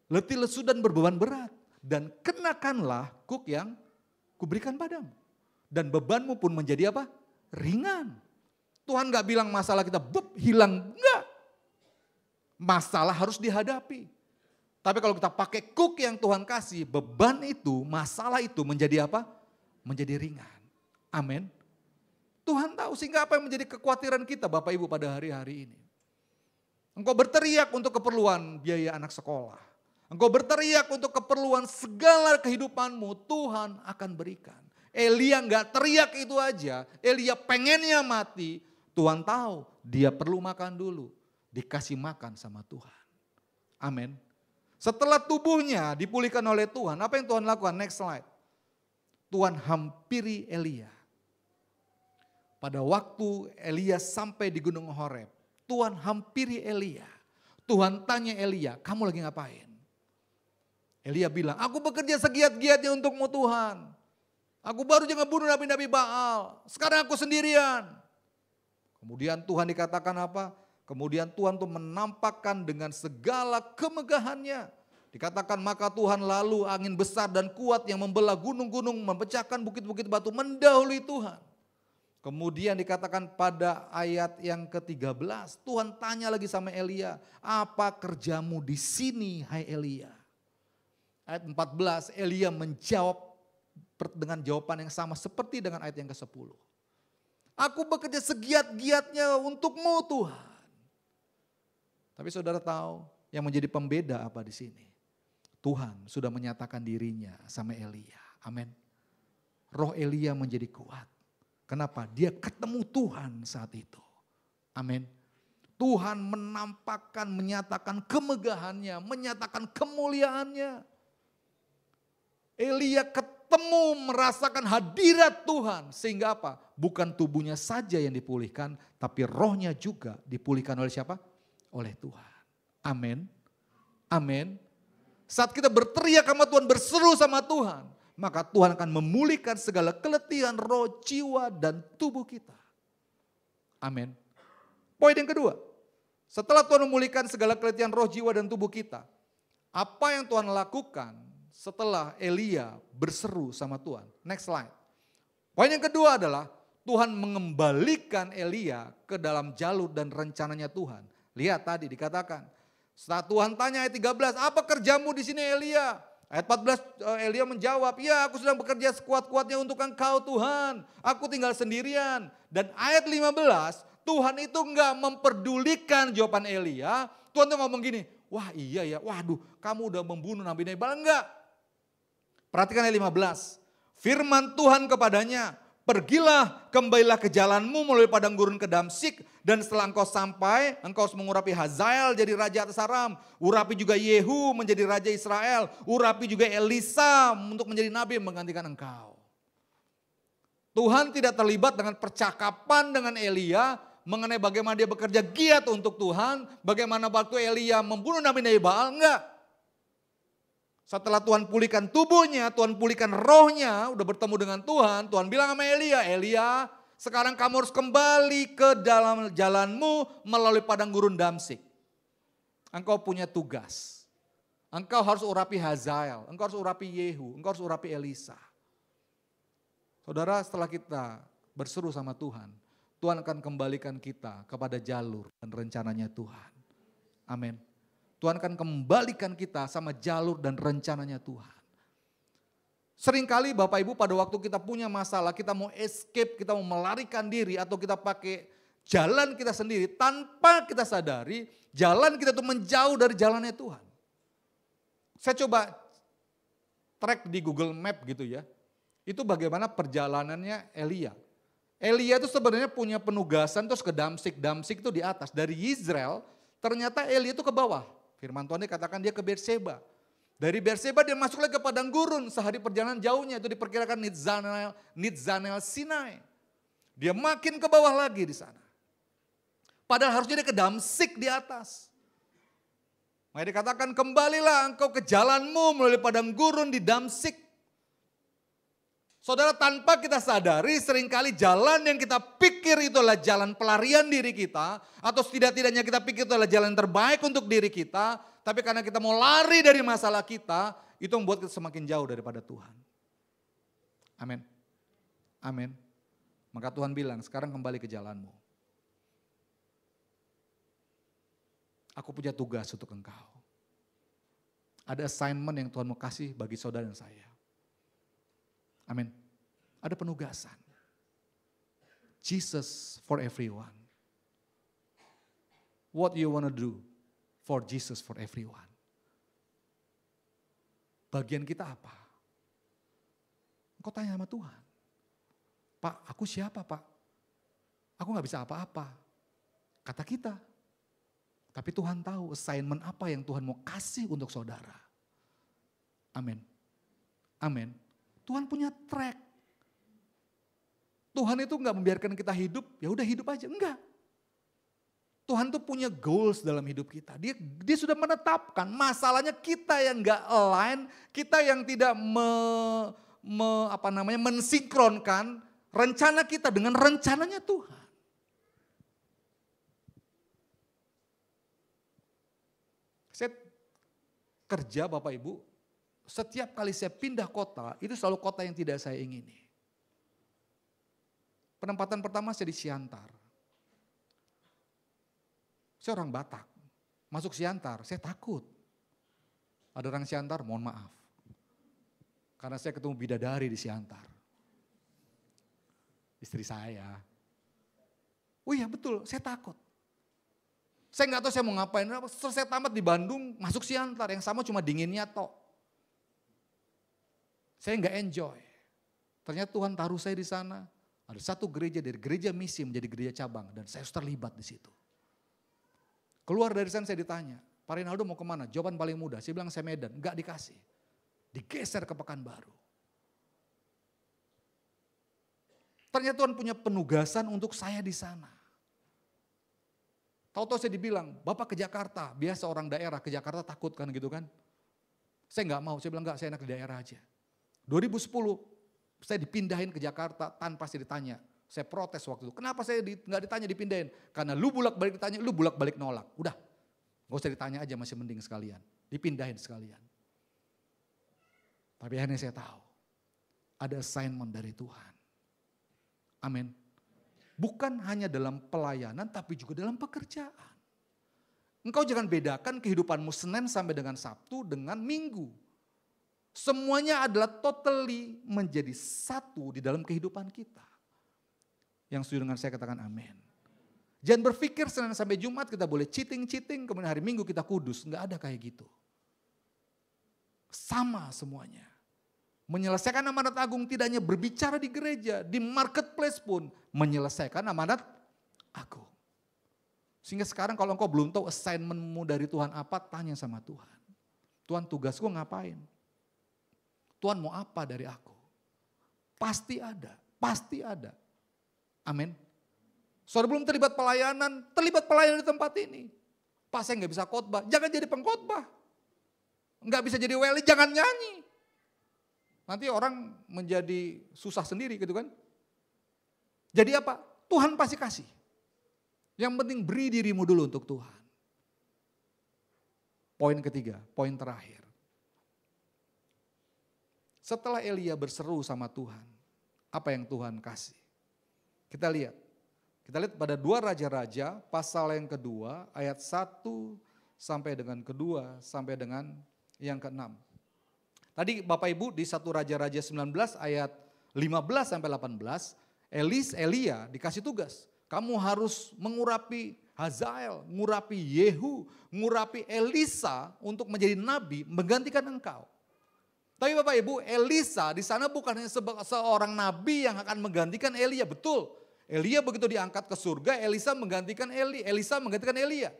Letih, lesu, dan berbeban berat. Dan kenakanlah kuk yang kuberikan padamu. Dan bebanmu pun menjadi apa? Ringan. Tuhan gak bilang masalah kita hilang. Enggak. Masalah harus dihadapi. Tapi kalau kita pakai kuk yang Tuhan kasih, beban itu, masalah itu menjadi apa? Menjadi ringan. Amin. Tuhan tahu sehingga apa yang menjadi kekhawatiran kita Bapak Ibu pada hari-hari ini. Engkau berteriak untuk keperluan biaya anak sekolah. Engkau berteriak untuk keperluan segala kehidupanmu, Tuhan akan berikan. Elia gak teriak itu aja, Elia pengennya mati. Tuhan tahu dia perlu makan dulu, dikasih makan sama Tuhan. Amin. Setelah tubuhnya dipulihkan oleh Tuhan, apa yang Tuhan lakukan? Next slide. Tuhan hampiri Elia. Pada waktu Elia sampai di Gunung Horeb, Tuhan hampiri Elia. Tuhan tanya Elia, kamu lagi ngapain? Elia bilang, aku bekerja segiat-giatnya untukmu Tuhan. Aku baru jangan bunuh nabi-nabi Baal. Sekarang aku sendirian. Kemudian Tuhan dikatakan apa? Kemudian Tuhan tuh menampakkan dengan segala kemegahannya. Dikatakan maka Tuhan lalu angin besar dan kuat yang membelah gunung-gunung, memecahkan bukit-bukit batu, mendahului Tuhan. Kemudian dikatakan pada ayat yang ke-13, Tuhan tanya lagi sama Elia, apa kerjamu di sini hai Elia? Ayat 14, Elia menjawab dengan jawaban yang sama seperti dengan ayat yang ke-10. Aku bekerja segiat-giatnya untukmu Tuhan. Tapi saudara tahu yang menjadi pembeda apa di sini? Tuhan sudah menyatakan dirinya sama Elia. Amin. Roh Elia menjadi kuat. Kenapa? Dia ketemu Tuhan saat itu. Amin. Tuhan menampakkan, menyatakan kemegahannya, menyatakan kemuliaannya. Elia ketemu merasakan hadirat Tuhan. Sehingga apa? Bukan tubuhnya saja yang dipulihkan, tapi rohnya juga dipulihkan oleh siapa? Oleh Tuhan. Amin. Amin. Saat kita berteriak sama Tuhan, berseru sama Tuhan, maka Tuhan akan memulihkan segala keletihan roh, jiwa, dan tubuh kita. Amin. Poin yang kedua, setelah Tuhan memulihkan segala keletihan roh, jiwa, dan tubuh kita, apa yang Tuhan lakukan setelah Elia berseru sama Tuhan? Next slide. Poin yang kedua adalah Tuhan mengembalikan Elia ke dalam jalur dan rencananya Tuhan. Lihat tadi dikatakan, setelah Tuhan tanya ayat 13, apa kerjamu di sini Elia? Ayat 14 Elia menjawab, ya aku sedang bekerja sekuat-kuatnya untuk engkau Tuhan. Aku tinggal sendirian. Dan ayat 15, Tuhan itu enggak memperdulikan jawaban Elia. Tuhan tuh ngomong gini, wah iya ya, waduh kamu udah membunuh nabi-nabi Baal. Enggak. Perhatikan ayat 15, firman Tuhan kepadanya, Pergilah, kembalilah ke jalanmu melalui padang gurun ke Damsyik. Dan setelah engkau sampai, engkau harus mengurapi Hazael jadi raja atas Aram. Urapi juga Yehu menjadi raja Israel. Urapi juga Elisa untuk menjadi nabi yang menggantikan engkau. Tuhan tidak terlibat dengan percakapan dengan Elia mengenai bagaimana dia bekerja giat untuk Tuhan. Bagaimana waktu Elia membunuh Nabi Baal, enggak. Setelah Tuhan pulihkan tubuhnya, Tuhan pulihkan rohnya, udah bertemu dengan Tuhan. Tuhan bilang sama Elia, Elia sekarang kamu harus kembali ke dalam jalanmu melalui padang gurun Damsyik. Engkau punya tugas. Engkau harus urapi Hazael, engkau harus urapi Yehu, engkau harus urapi Elisa. Saudara, setelah kita berseru sama Tuhan, Tuhan akan kembalikan kita kepada jalur dan rencananya Tuhan. Amin. Tuhan akan kembalikan kita sama jalur dan rencananya Tuhan. Seringkali Bapak Ibu pada waktu kita punya masalah, kita mau escape, kita mau melarikan diri atau kita pakai jalan kita sendiri tanpa kita sadari jalan kita itu menjauh dari jalannya Tuhan. Saya coba track di Google Map gitu ya. Itu bagaimana perjalanannya Elia. Elia itu sebenarnya punya penugasan terus ke Damsyik. Damsyik itu di atas. Dari Israel ternyata Elia itu ke bawah. Firman Tuhan dikatakan dia ke Berseba. Dari Berseba dia masuk lagi ke padang gurun. Sehari perjalanan jauhnya itu diperkirakan Nitzanel Sinai. Dia makin ke bawah lagi di sana. Padahal harusnya dia ke Damsyik di atas. Makanya dikatakan kembalilah engkau ke jalanmu melalui padang gurun di Damsyik. Saudara, tanpa kita sadari seringkali jalan yang kita pikir itu adalah jalan pelarian diri kita. Atau setidak-tidaknya kita pikir itu adalah jalan terbaik untuk diri kita. Tapi karena kita mau lari dari masalah kita, itu membuat kita semakin jauh daripada Tuhan. Amin. Amin. Maka Tuhan bilang, sekarang kembali ke jalanmu. Aku punya tugas untuk engkau. Ada assignment yang Tuhan mau kasih bagi saudara dan saya. Amin. Ada penugasan. Jesus for everyone. What you wanna do for Jesus for everyone? Bagian kita apa? Engkau tanya sama Tuhan. Pak, aku siapa Pak? Aku gak bisa apa-apa. Kata kita. Tapi Tuhan tahu assignment apa yang Tuhan mau kasih untuk saudara. Amin. Amin. Tuhan punya track. Tuhan itu enggak membiarkan kita hidup, ya udah hidup aja. Enggak. Tuhan tuh punya goals dalam hidup kita. Dia sudah menetapkan. Masalahnya kita yang enggak align, kita yang tidak mensinkronkan rencana kita dengan rencananya Tuhan. Saya kerja Bapak Ibu, setiap kali saya pindah kota, itu selalu kota yang tidak saya ingini. Penempatan pertama saya di Siantar. Saya orang Batak, masuk Siantar, saya takut. Ada orang Siantar, mohon maaf. Karena saya ketemu bidadari di Siantar. Istri saya. Oh iya betul, saya takut. Saya nggak tahu saya mau ngapain. Selesai tamat di Bandung, masuk Siantar, yang sama cuma dinginnya tok. Saya nggak enjoy. Ternyata Tuhan taruh saya di sana. Ada satu gereja dari gereja misi menjadi gereja cabang dan saya harus terlibat di situ. Keluar dari sana saya ditanya, Pak Rinaldo mau kemana? Jawaban paling mudah, saya bilang saya Medan, nggak dikasih. Digeser ke Pekanbaru. Ternyata Tuhan punya penugasan untuk saya di sana. Tahu-tahu saya dibilang, Bapak ke Jakarta, biasa orang daerah ke Jakarta takut kan gitu kan. Saya nggak mau, saya bilang nggak, saya enak di daerah aja. 2010 saya dipindahin ke Jakarta tanpa saya ditanya. Saya protes waktu itu. Kenapa saya nggak ditanya dipindahin? Karena lu bolak-balik ditanya, lu bolak-balik nolak. Udah, gak usah ditanya aja masih mending sekalian. Dipindahin sekalian. Tapi akhirnya saya tahu. Ada assignment dari Tuhan. Amin. Bukan hanya dalam pelayanan tapi juga dalam pekerjaan. Engkau jangan bedakan kehidupanmu Senin sampai dengan Sabtu dengan Minggu. Semuanya adalah totally menjadi satu di dalam kehidupan kita. Yang setuju dengan saya katakan amin. Jangan berpikir Senin sampai Jumat kita boleh cheating, kemudian hari Minggu kita kudus. Enggak ada kayak gitu. Sama semuanya. Menyelesaikan amanat agung tidak hanya berbicara di gereja, di marketplace pun menyelesaikan amanat agung. Sehingga sekarang kalau engkau belum tahu assignmentmu dari Tuhan apa, tanya sama Tuhan. Tuhan, tugasku ngapain? Tuhan mau apa dari aku? Pasti ada, pasti ada. Amin. Saudara belum terlibat pelayanan di tempat ini. Pak, saya nggak bisa khotbah, jangan jadi pengkhotbah. Nggak bisa jadi wali, jangan nyanyi. Nanti orang menjadi susah sendiri gitu kan. Jadi apa? Tuhan pasti kasih. Yang penting beri dirimu dulu untuk Tuhan. Poin ketiga, poin terakhir. Setelah Elia berseru sama Tuhan, apa yang Tuhan kasih? Kita lihat pada 2 Raja-Raja pasal yang kedua ayat 1 sampai dengan kedua sampai dengan yang ke-6. Tadi Bapak Ibu di 1 Raja-Raja 19 ayat 15 sampai 18, Elia dikasih tugas. Kamu harus mengurapi Hazael, mengurapi Yehu, mengurapi Elisa untuk menjadi nabi menggantikan engkau. Tapi Bapak Ibu, Elisa di sana bukan hanya seorang nabi yang akan menggantikan Elia, betul. Elia begitu diangkat ke surga, Elisa menggantikan Elia.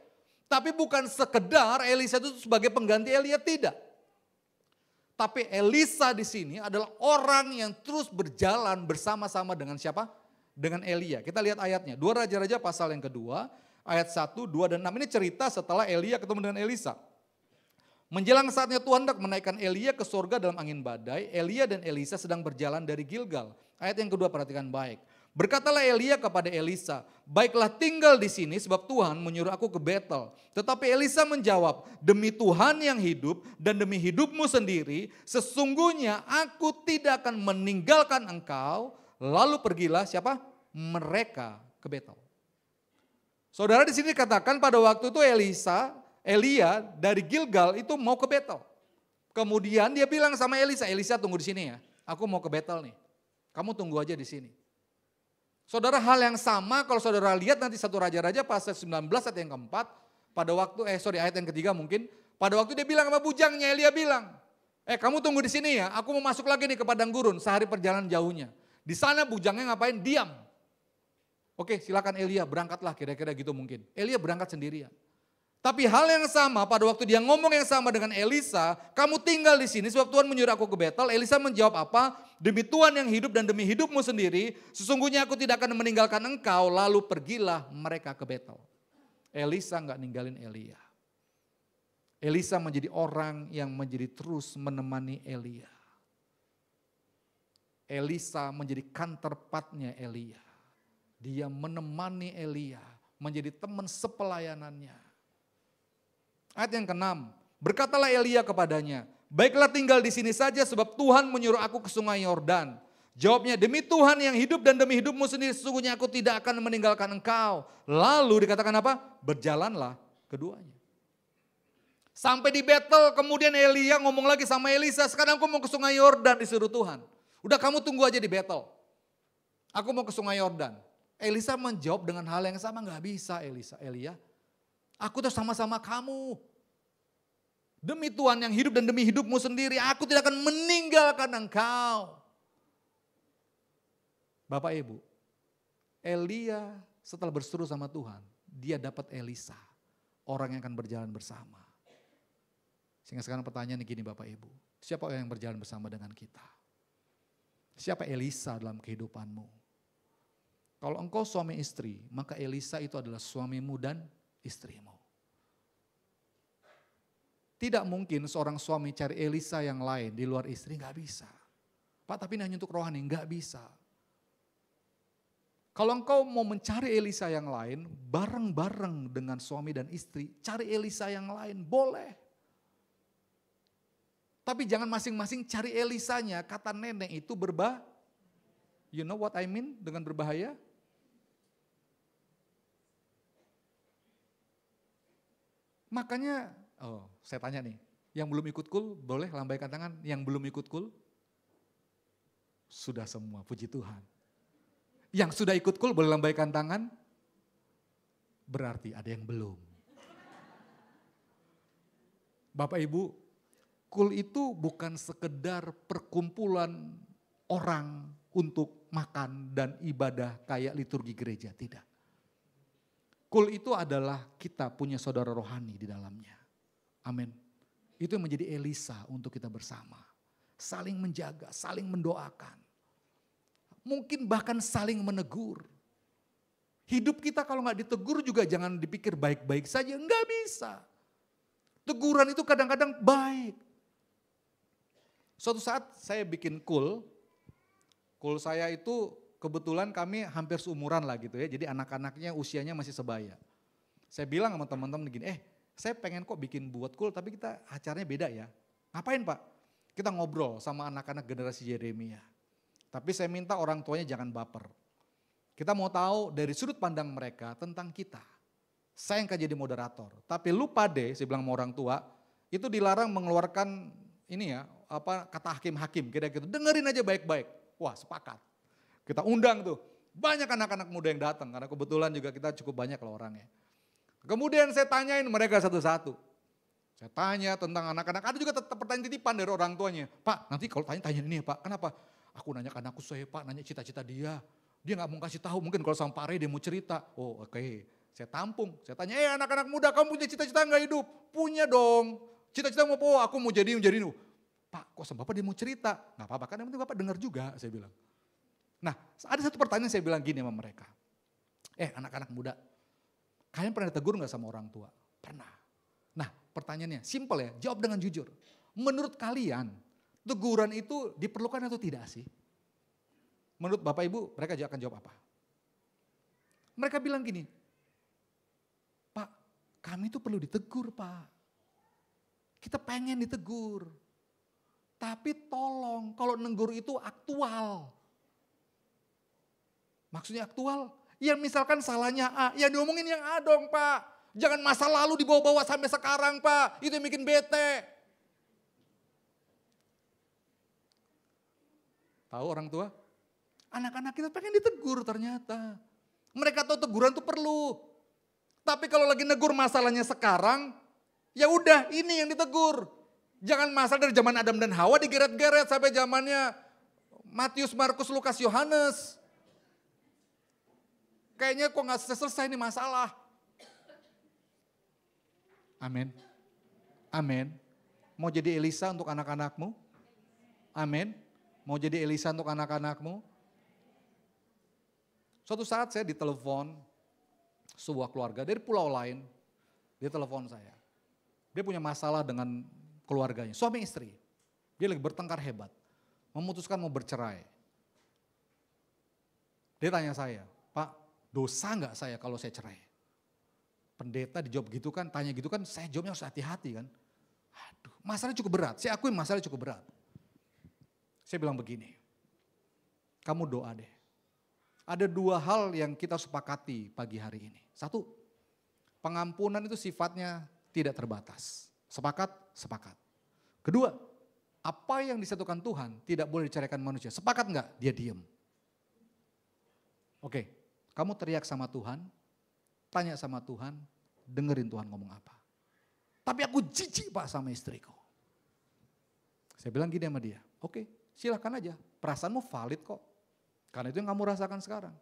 Tapi bukan sekedar Elisa itu sebagai pengganti Elia, tidak. Tapi Elisa di sini adalah orang yang terus berjalan bersama-sama dengan siapa? Dengan Elia. Kita lihat ayatnya. 2 Raja-Raja pasal yang kedua, ayat 1, 2, dan 6. Ini cerita setelah Elia ketemu dengan Elisa. Menjelang saatnya Tuhan hendak menaikkan Elia ke surga dalam angin badai, Elia dan Elisa sedang berjalan dari Gilgal. Ayat yang kedua perhatikan baik. Berkatalah Elia kepada Elisa, baiklah tinggal di sini sebab Tuhan menyuruh aku ke Betel. Tetapi Elisa menjawab, demi Tuhan yang hidup dan demi hidupmu sendiri, sesungguhnya aku tidak akan meninggalkan engkau. Lalu pergilah siapa? Mereka ke Betel. Saudara di sini dikatakan pada waktu itu Elia dari Gilgal itu mau ke Betel. Kemudian dia bilang sama Elisa tunggu di sini ya. Aku mau ke Betel nih. Kamu tunggu aja di sini. Saudara hal yang sama kalau saudara lihat nanti 1 Raja-Raja pasal 19 ayat yang keempat. Pada waktu, ayat yang ketiga mungkin. Pada waktu dia bilang sama bujangnya, Elia bilang. Kamu tunggu di sini ya, aku mau masuk lagi nih ke padang gurun sehari perjalanan jauhnya. Di sana bujangnya ngapain? Diam. Oke, silakan Elia berangkatlah kira-kira gitu mungkin. Elia berangkat sendirian. Tapi hal yang sama pada waktu dia ngomong yang sama dengan Elisa, kamu tinggal di sini sebab Tuhan menyuruh aku ke Betel. Elisa menjawab apa? Demi Tuhan yang hidup dan demi hidupmu sendiri, sesungguhnya aku tidak akan meninggalkan engkau. Lalu pergilah mereka ke Betel. Elisa enggak ninggalin Elia. Elisa menjadi orang yang menjadi terus menemani Elia. Elisa menjadi counterpartnya Elia. Dia menemani Elia, menjadi teman sepelayanannya. Ayat yang ke-6, berkatalah Elia kepadanya, baiklah tinggal di sini saja sebab Tuhan menyuruh aku ke sungai Yordan. Jawabnya, demi Tuhan yang hidup dan demi hidupmu sendiri, sesungguhnya aku tidak akan meninggalkan engkau. Lalu dikatakan apa? Berjalanlah keduanya. Sampai di Betel, kemudian Elia ngomong lagi sama Elisa, sekarang aku mau ke sungai Yordan disuruh Tuhan. Udah kamu tunggu aja di Betel. Aku mau ke sungai Yordan. Elisa menjawab dengan hal yang sama, gak bisa Elia. Aku tuh sama-sama kamu. Demi Tuhan yang hidup dan demi hidupmu sendiri, aku tidak akan meninggalkan engkau. Bapak Ibu, Elia setelah berseru sama Tuhan, dia dapat Elisa, orang yang akan berjalan bersama. Sehingga sekarang pertanyaan gini Bapak Ibu, siapa yang berjalan bersama dengan kita? Siapa Elisa dalam kehidupanmu? Kalau engkau suami istri, maka Elisa itu adalah suamimu dan istrimu. Tidak mungkin seorang suami cari Elisa yang lain di luar istri, gak bisa. Pak, tapi ini hanya untuk rohani, gak bisa. Kalau engkau mau mencari Elisa yang lain, bareng-bareng dengan suami dan istri, cari Elisa yang lain, boleh. Tapi jangan masing-masing cari Elisanya, kata nenek itu berbahaya. You know what I mean dengan berbahaya? Makanya, saya tanya nih, yang belum ikut kul boleh lambaikan tangan, yang belum ikut kul? Sudah semua, puji Tuhan. Yang sudah ikut kul boleh lambaikan tangan? Berarti ada yang belum. Bapak Ibu, Kul itu bukan sekedar perkumpulan orang untuk makan dan ibadah kayak liturgi gereja, tidak. Kul itu adalah kita punya saudara rohani di dalamnya. Amin. Itu yang menjadi Elisa untuk kita bersama. Saling menjaga, saling mendoakan. Mungkin bahkan saling menegur. Hidup kita kalau nggak ditegur juga jangan dipikir baik-baik saja, nggak bisa. Teguran itu kadang-kadang baik. Suatu saat saya bikin kul saya itu kebetulan kami hampir seumuran lah gitu ya, jadi anak-anaknya usianya masih sebaya. Saya bilang sama teman-teman gini, saya pengen kok bikin buat kul tapi kita acaranya beda ya. Ngapain Pak? Kita ngobrol sama anak-anak generasi Yeremia. Tapi saya minta orang tuanya jangan baper. Kita mau tahu dari sudut pandang mereka tentang kita. Saya yang jadi moderator. Tapi lupa deh, saya bilang sama orang tua, itu dilarang mengeluarkan ini ya, kata hakim-hakim, kira-kira dengerin aja baik-baik. Wah sepakat. Kita undang tuh, banyak anak-anak muda yang datang, karena kebetulan juga kita cukup banyak loh orangnya. Kemudian saya tanyain mereka satu-satu. Saya tanya tentang anak-anak, ada juga pertanyaan titipan dari orang tuanya. Pak nanti kalau tanya ini ya Pak, kenapa? Aku nanya ke anakku saya Pak, nanya cita-cita dia. Dia gak mau kasih tahu, mungkin kalau sama Pak Rey dia mau cerita. Oh oke. Saya tampung, saya tanya, anak-anak muda kamu punya cita-cita gak hidup? Punya dong. Cita-cita mau apa? Aku mau jadi. Pak kok sama Bapak dia mau cerita? Gak apa-apa kan yang penting Bapak dengar juga, saya bilang. Nah ada satu pertanyaan saya bilang gini sama mereka. Anak-anak muda, kalian pernah ditegur gak sama orang tua? Pernah. Nah pertanyaannya simple ya, jawab dengan jujur. Menurut kalian teguran itu diperlukan atau tidak sih? Menurut Bapak Ibu mereka akan jawab apa? Mereka bilang gini, Pak kami itu perlu ditegur Pak. Kita pengen ditegur. Tapi tolong kalau negur itu aktual. Maksudnya aktual? Ya misalkan salahnya A, ya diomongin yang A dong Pak. Jangan masa lalu dibawa-bawa sampai sekarang Pak, itu yang bikin bete. Tahu orang tua? Anak-anak kita pengen ditegur ternyata. Mereka tahu teguran itu perlu. Tapi kalau lagi negur masalahnya sekarang, ya udah ini yang ditegur. Jangan masalah dari zaman Adam dan Hawa digeret-geret sampai zamannya Matius, Markus, Lukas, Yohanes. Kayaknya kok gak selesai ini masalah. Amin. Amin. Mau jadi Elisa untuk anak-anakmu? Amin. Mau jadi Elisa untuk anak-anakmu? Suatu saat saya ditelepon sebuah keluarga dari pulau lain. Dia telepon saya. Dia punya masalah dengan keluarganya, suami istri. Dia lagi bertengkar hebat. Memutuskan mau bercerai. Dia tanya saya, Pak dosa gak saya kalau saya cerai? Pendeta dijawab gitu kan, tanya gitu kan, saya jawabnya harus hati-hati kan. Aduh, masalahnya cukup berat, saya akui masalahnya cukup berat. Saya bilang begini, kamu doa deh. Ada dua hal yang kita sepakati pagi hari ini. Satu, pengampunan itu sifatnya tidak terbatas. Sepakat? Sepakat. Kedua, apa yang disatukan Tuhan tidak boleh diceraikan manusia. Sepakat enggak? Dia diem. Oke, kamu teriak sama Tuhan, tanya sama Tuhan, dengerin Tuhan ngomong apa. Tapi aku jijik Pak sama istriku. Saya bilang gini sama dia, oke silakan aja, perasaanmu valid kok. Karena itu yang kamu rasakan sekarang.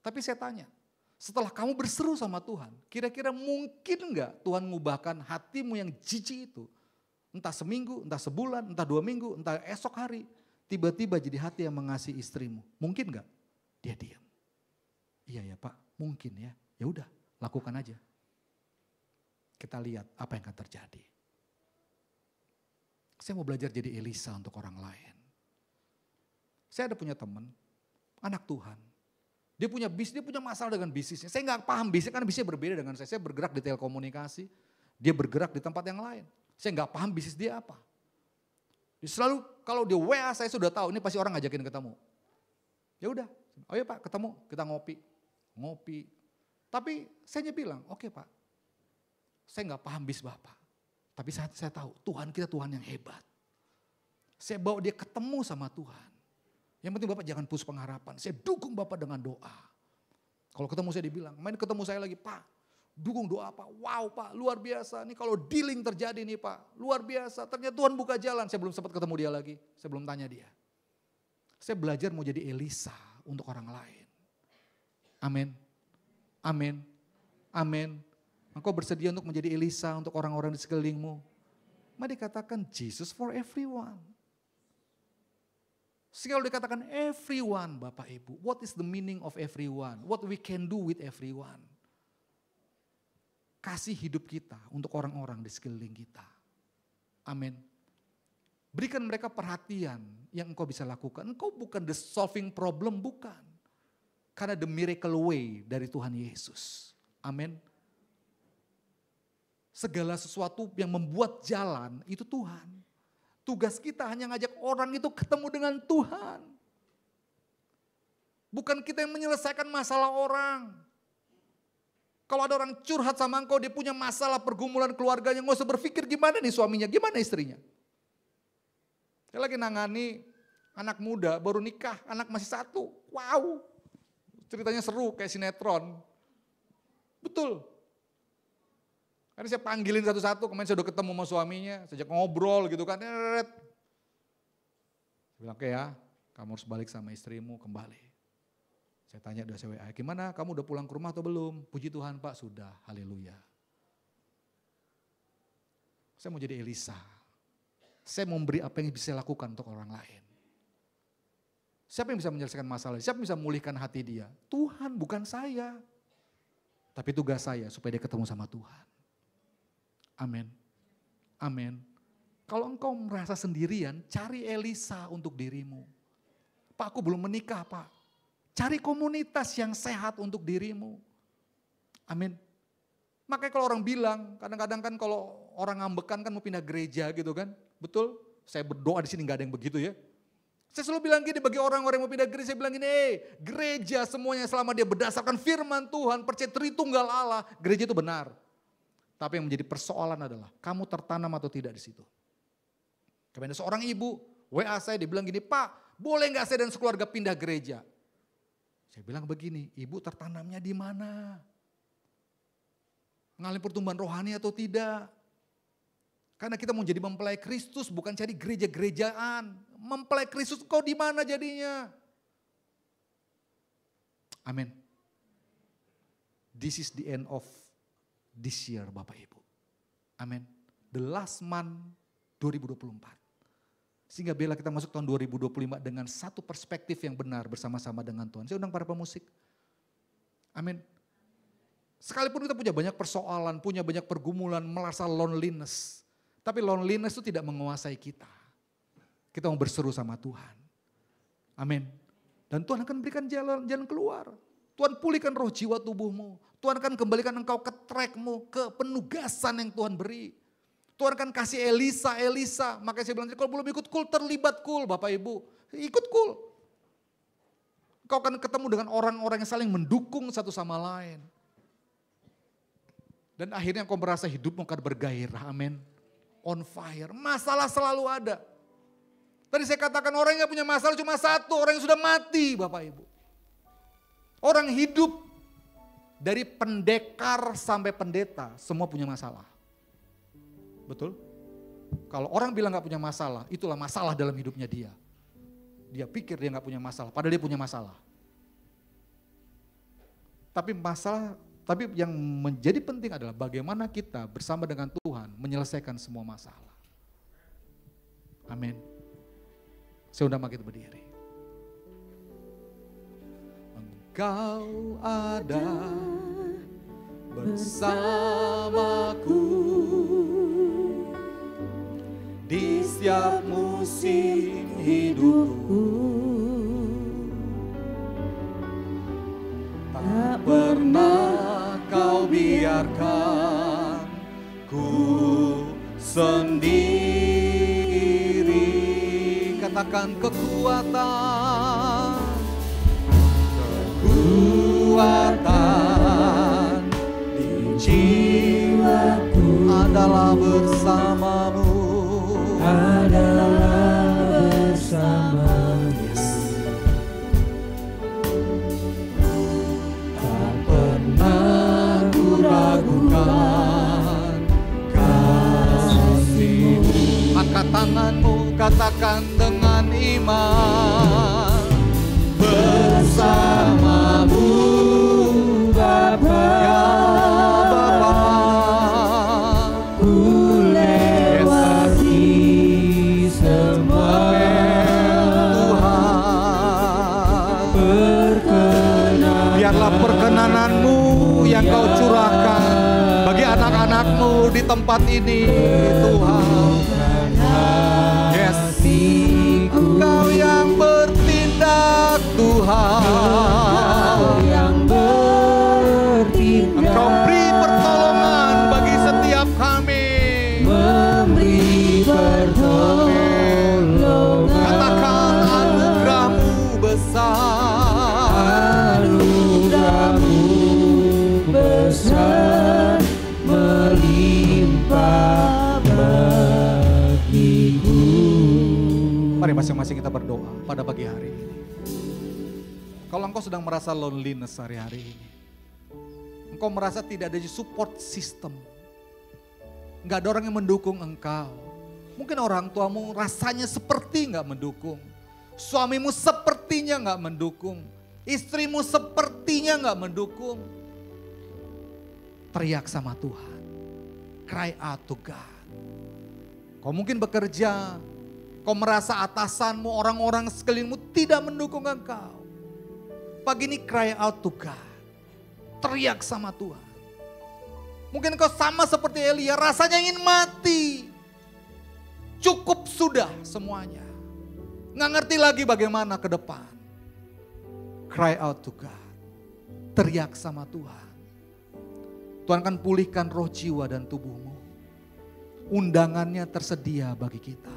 Tapi saya tanya, setelah kamu berseru sama Tuhan, kira-kira mungkin enggak Tuhan mengubahkan hatimu yang jijik itu? Entah seminggu, entah sebulan, entah 2 minggu, entah esok hari. Tiba-tiba jadi hati yang mengasihi istrimu. Mungkin enggak? Dia diam. Iya ya Pak, mungkin ya. Ya udah, lakukan aja. Kita lihat apa yang akan terjadi. Saya mau belajar jadi Elisa untuk orang lain. Saya ada punya teman, anak Tuhan. Dia punya bisnis, dia punya masalah dengan bisnisnya. Saya nggak paham bisnis karena bisnisnya berbeda dengan saya. Saya bergerak di telekomunikasi, dia bergerak di tempat yang lain. Saya nggak paham bisnis dia apa. Dia selalu kalau dia WA saya sudah tahu ini pasti orang ngajakin ketemu. Ya udah, oh ya Pak ketemu, kita ngopi. Tapi saya bilang, oke Pak, saya nggak paham bisnis Bapak. Tapi saya tahu Tuhan kita Tuhan yang hebat. Saya bawa dia ketemu sama Tuhan. Yang penting Bapak jangan putus pengharapan. Saya dukung Bapak dengan doa. Kalau ketemu saya dibilang, main ketemu saya lagi, Pak Dukung doa Pak. Wow Pak, luar biasa. Nih kalau dealing terjadi nih Pak, luar biasa. Ternyata Tuhan buka jalan. Saya belum sempat ketemu dia lagi. Saya belum tanya dia. Saya belajar mau jadi Elisa untuk orang lain. Amin. Amin. Amin. Engkau bersedia untuk menjadi Elisa untuk orang-orang di sekelilingmu. Mari dikatakan Jesus for everyone. Sehingga kalau dikatakan everyone Bapak Ibu. What is the meaning of everyone? What we can do with everyone? Kasih hidup kita untuk orang-orang di sekeliling kita. Amin. Berikan mereka perhatian yang engkau bisa lakukan. Engkau bukan the solving problem, bukan. Karena the miracle way dari Tuhan Yesus. Amin. Segala sesuatu yang membuat jalan itu Tuhan. Tugas kita hanya ngajak orang itu ketemu dengan Tuhan. Bukan kita yang menyelesaikan masalah orang. Kalau ada orang curhat sama engkau, dia punya masalah pergumulan keluarganya, nggak usah berpikir gimana nih suaminya, gimana istrinya. Saya lagi nangani anak muda, baru nikah, anak masih 1. Wow, ceritanya seru kayak sinetron. Betul. Karena saya panggilin satu-satu, kemarin saya udah ketemu sama suaminya, sejak ngobrol gitu kan. Saya bilang, oke ya, kamu harus balik sama istrimu kembali. Saya tanya udah saya WA, gimana kamu udah pulang ke rumah atau belum? Puji Tuhan Pak, sudah, haleluya. Saya mau jadi Elisa. Saya mau memberi apa yang bisa saya lakukan untuk orang lain. Siapa yang bisa menyelesaikan masalah? Siapa yang bisa memulihkan hati dia? Tuhan, bukan saya. Tapi tugas saya supaya dia ketemu sama Tuhan. Amin. Amin. Kalau engkau merasa sendirian, cari Elisa untuk dirimu. Pak, aku belum menikah Pak. Cari komunitas yang sehat untuk dirimu. Amin. Makanya kalau orang bilang, kadang-kadang kan kalau orang ngambekan kan mau pindah gereja gitu kan. Betul? Saya berdoa di sini gak ada yang begitu ya. Saya selalu bilang gini bagi orang-orang yang mau pindah gereja, saya bilang gini, gereja semuanya selama dia berdasarkan firman Tuhan, percaya Tritunggal Allah, gereja itu benar. Tapi yang menjadi persoalan adalah, kamu tertanam atau tidak di situ. Kemudian seorang ibu, WA saya, dia bilang gini, Pak, boleh gak saya dan sekeluarga pindah gereja? Saya bilang begini, ibu tertanamnya di mana? Mengalami pertumbuhan rohani atau tidak? Karena kita mau jadi mempelai Kristus, bukan cari gereja-gerejaan. Mempelai Kristus kau di mana jadinya? Amin. This is the end of this year Bapak Ibu. Amin. The last month 2024. Sehingga bila kita masuk tahun 2025 dengan satu perspektif yang benar bersama-sama dengan Tuhan. Saya undang para pemusik. Amin. Sekalipun kita punya banyak persoalan, punya banyak pergumulan, merasa loneliness. Tapi loneliness itu tidak menguasai kita. Kita mau berseru sama Tuhan. Amin. Dan Tuhan akan berikan jalan keluar. Tuhan pulihkan roh jiwa tubuhmu. Tuhan akan kembalikan engkau ke trackmu, ke penugasan yang Tuhan beri. Tuhan akan kasih Elisa. Makanya saya bilang, kalau belum ikut kul, terlibat kul Bapak Ibu. Ikut kul. Kau akan ketemu dengan orang-orang yang saling mendukung satu sama lain. Dan akhirnya kau merasa hidupmu akan bergairah, amin. On fire, masalah selalu ada. Tadi saya katakan orang yang punya masalah cuma satu, orang yang sudah mati Bapak Ibu. Orang hidup dari pendekar sampai pendeta, semua punya masalah. Betul? Kalau orang bilang gak punya masalah, itulah masalah dalam hidupnya dia. Dia pikir dia gak punya masalah, padahal dia punya masalah. Tapi yang menjadi penting adalah bagaimana kita bersama dengan Tuhan menyelesaikan semua masalah. Amin. Saya undang kita berdiri. Engkau ada bersamaku di setiap musim hidupku. Tak pernah kau biarkan ku sendiri. Katakan kekuatan di jiwaku adalah bersamamu. Tak pernah ku ragu katakan dengan iman. Bersamamu Bapa, ya Bapa, ku lewati semua. Tuhan, biarlah perkenananmu yang kau curahkan bagi anak-anakmu di tempat ini, Tuhan. Yes, Engkau yang bertindak, Tuhan. Engkau beri pertolongan bagi setiap kami. Katakan anugerah-Mu besar. Melimpah bagiku. Mari masing-masing kita berdoa pada pagi hari ini. Kalau engkau sedang merasa loneliness hari-hari ini, engkau merasa tidak ada support system, nggak ada orang yang mendukung engkau. Mungkin orang tuamu rasanya seperti nggak mendukung, suamimu sepertinya nggak mendukung, istrimu sepertinya nggak mendukung. Teriak sama Tuhan, cry out to God. Kau mungkin bekerja, kau merasa atasanmu, orang-orang sekelilingmu tidak mendukung engkau. Pagi ini cry out to God, teriak sama Tuhan. Mungkin kau sama seperti Elia, rasanya ingin mati. Cukup sudah semuanya. Nggak ngerti lagi bagaimana ke depan. Cry out to God, teriak sama Tuhan. Tuhan akan pulihkan roh, jiwa, dan tubuhmu. Undangannya tersedia bagi kita.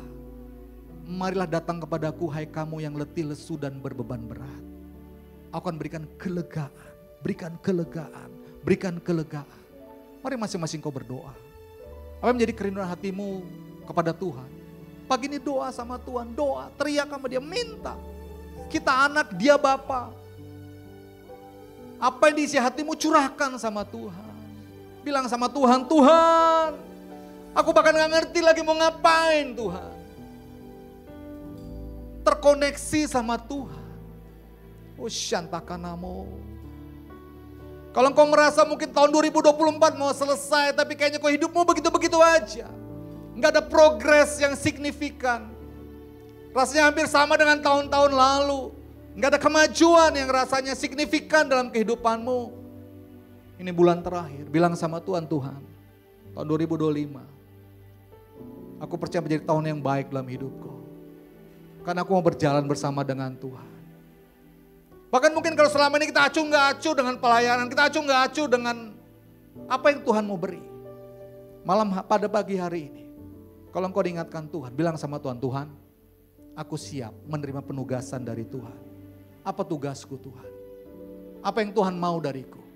Marilah datang kepadaku, hai kamu yang letih, lesu, dan berbeban berat. Aku akan berikan kelegaan, berikan kelegaan, berikan kelegaan. Mari masing-masing kau berdoa. Apa yang menjadi kerinduan hatimu kepada Tuhan? Pagi ini doa sama Tuhan, doa, teriak sama Dia, minta. Kita anak, Dia Bapa. Apa yang diisi hatimu curahkan sama Tuhan. Bilang sama Tuhan, Tuhan, aku bahkan gak ngerti lagi mau ngapain Tuhan. Terkoneksi sama Tuhan. Oh syantakanamo. Kalau engkau merasa mungkin tahun 2024 mau selesai, tapi kayaknya kok hidupmu begitu-begitu aja. Gak ada progres yang signifikan. Rasanya hampir sama dengan tahun-tahun lalu. Gak ada kemajuan yang rasanya signifikan dalam kehidupanmu. Ini bulan terakhir, bilang sama Tuhan, Tuhan, tahun 2025, aku percaya menjadi tahun yang baik dalam hidupku. Karena aku mau berjalan bersama dengan Tuhan. Bahkan mungkin kalau selama ini kita acuh nggak acuh dengan pelayanan, kita acuh nggak acuh dengan apa yang Tuhan mau beri. Malam pada pagi hari ini, kalau engkau diingatkan Tuhan, bilang sama Tuhan, Tuhan, aku siap menerima penugasan dari Tuhan. Apa tugasku Tuhan? Apa yang Tuhan mau dariku?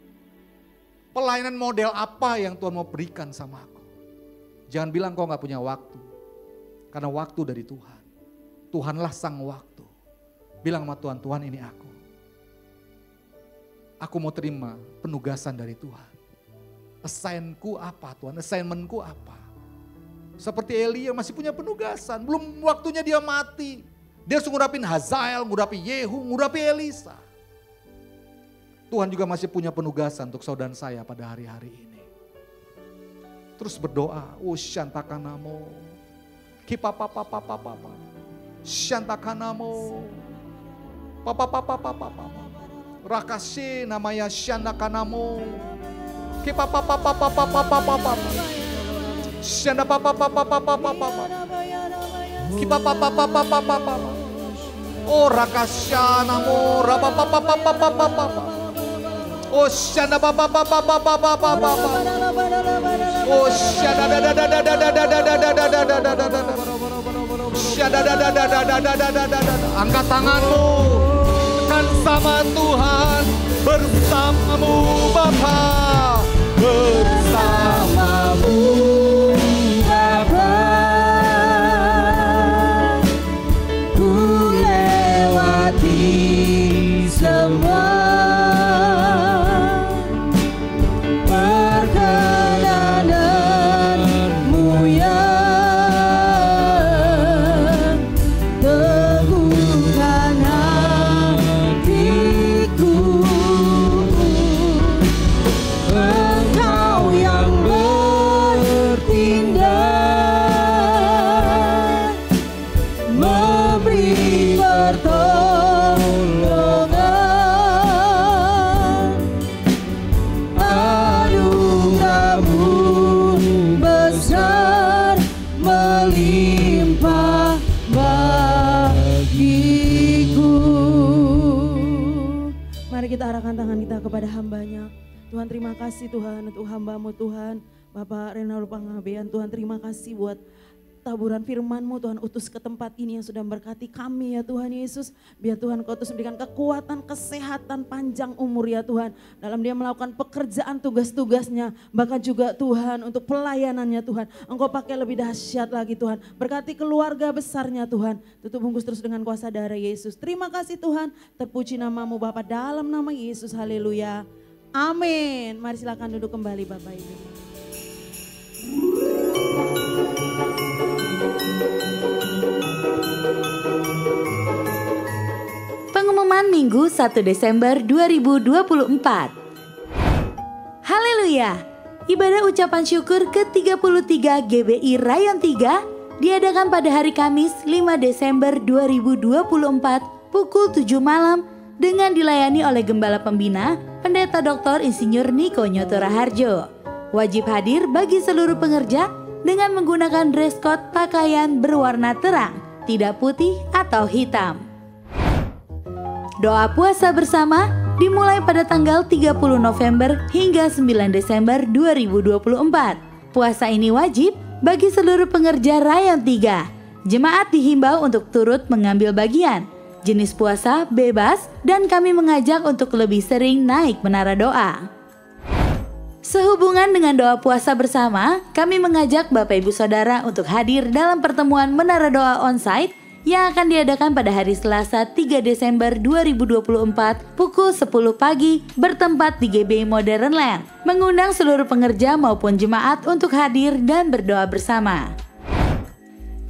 Pelayanan model apa yang Tuhan mau berikan sama aku? Jangan bilang kau gak punya waktu. Karena waktu dari Tuhan. Tuhanlah sang waktu. Bilang sama Tuhan, Tuhan ini aku. Aku mau terima penugasan dari Tuhan. Assignku apa Tuhan? Assignmentku apa? Seperti Elia masih punya penugasan. Belum waktunya dia mati. Dia harus ngurapin Hazael, ngurapi Yehu, ngurapi Elisa. Tuhan juga masih punya penugasan untuk saudara saya pada hari-hari ini. Terus berdoa, syantakanamo, kipapapapapapa, syantakanamo, papapapapapa, rakasi namanya syantakanamo, kipapapapapapapa, syandapapapapapapa, kipapapapapapapa, rakasyanamo, rapapapapapapa. Oh shanda ba ba ba ba ba ba ba ba ba. Oh shanda da da da da da da da da da da da da da da da. Shanda da da da da da da da da da da. Angkat tanganmu, tekan sama Tuhan, bersamamu Bapa, bersamamu Bapa. Ku lewati semua. tangan kita kepada hambanya. Tuhan terima kasih Tuhan untuk hamba-Mu Tuhan, Bapak Renaldo Pangabean. Tuhan terima kasih buat taburan firman-Mu Tuhan, utus ke tempat ini yang sudah memberkati kami ya Tuhan Yesus. Biar Tuhan Kau terus memberikan kekuatan, kesehatan, panjang umur ya Tuhan. Dalam dia melakukan pekerjaan tugas-tugasnya, bahkan juga Tuhan untuk pelayanannya Tuhan. Engkau pakai lebih dahsyat lagi Tuhan. Berkati keluarga besarnya Tuhan. Tutup bungkus terus dengan kuasa darah Yesus. Terima kasih Tuhan, terpuji nama-Mu Bapa dalam nama Yesus. Haleluya. Amin. Mari silakan duduk kembali Bapak Ibu. Pengumuman Minggu 1 Desember 2024. Haleluya. Ibadah ucapan syukur ke-33 GBI Rayon 3 diadakan pada hari Kamis 5 Desember 2024 pukul 7 malam dengan dilayani oleh Gembala Pembina, Pendeta Dr. Insinyur Niko Nyoto Raharjo. Wajib hadir bagi seluruh pengerja dengan menggunakan dress code pakaian berwarna terang, tidak putih atau hitam. Doa puasa bersama dimulai pada tanggal 30 November hingga 9 Desember 2024. Puasa ini wajib bagi seluruh pengerja Rayon 3. Jemaat dihimbau untuk turut mengambil bagian. Jenis puasa bebas dan kami mengajak untuk lebih sering naik menara doa. Sehubungan dengan doa puasa bersama, kami mengajak Bapak Ibu Saudara untuk hadir dalam pertemuan menara doa onsite yang akan diadakan pada hari Selasa 3 Desember 2024 pukul 10 pagi bertempat di GBI Modern Land. Mengundang seluruh pengerja maupun jemaat untuk hadir dan berdoa bersama.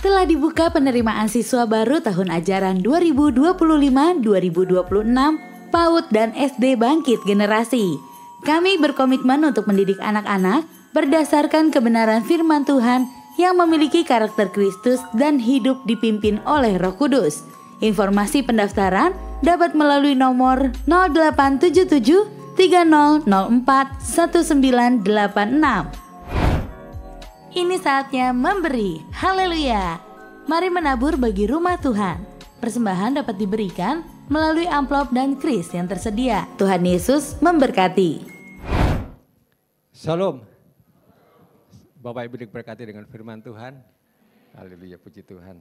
Telah dibuka penerimaan siswa baru tahun ajaran 2025-2026 PAUD dan SD Bangkit Generasi. Kami berkomitmen untuk mendidik anak-anak berdasarkan kebenaran firman Tuhan yang memiliki karakter Kristus dan hidup dipimpin oleh Roh Kudus. Informasi pendaftaran dapat melalui nomor 0877 3004 1986. Ini saatnya memberi. Haleluya. Mari menabur bagi rumah Tuhan. Persembahan dapat diberikan melalui amplop dan kris yang tersedia. Tuhan Yesus memberkati. Shalom. Bapak Ibu diberkati dengan firman Tuhan. Haleluya, puji Tuhan.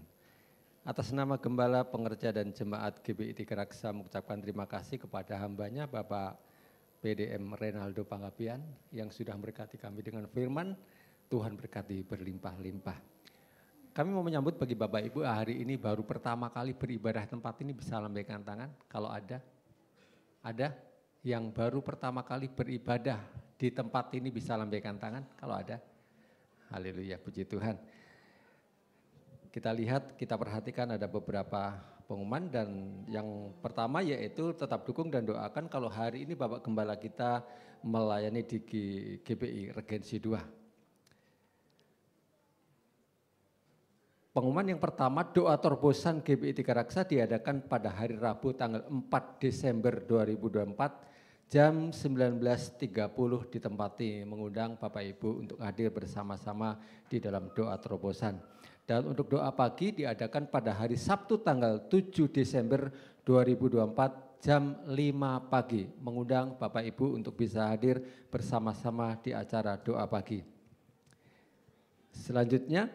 Atas nama Gembala, pengerja dan jemaat GBI Tiga Raksa mengucapkan terima kasih kepada hambanya Bapak PDM Renaldo Pangabean yang sudah memberkati kami dengan firman. Tuhan berkati berlimpah-limpah. Kami mau menyambut bagi Bapak Ibu hari ini baru pertama kali beribadah tempat ini, bisa lambaikan tangan kalau ada. Ada yang baru pertama kali beribadah di tempat ini, bisa lambaikan tangan kalau ada. Haleluya, puji Tuhan. Kita lihat, kita perhatikan ada beberapa pengumuman dan yang pertama yaitu tetap dukung dan doakan kalau hari ini Bapak Gembala kita melayani di GBI Regensi 2. Pengumuman yang pertama, doa terobosan GBI Tiga Raksa diadakan pada hari Rabu tanggal 4 Desember 2024 jam 19.30 ditempati mengundang Bapak Ibu untuk hadir bersama-sama di dalam doa terobosan. Dan untuk doa pagi diadakan pada hari Sabtu tanggal 7 Desember 2024 jam 5 pagi mengundang Bapak Ibu untuk bisa hadir bersama-sama di acara doa pagi. Selanjutnya,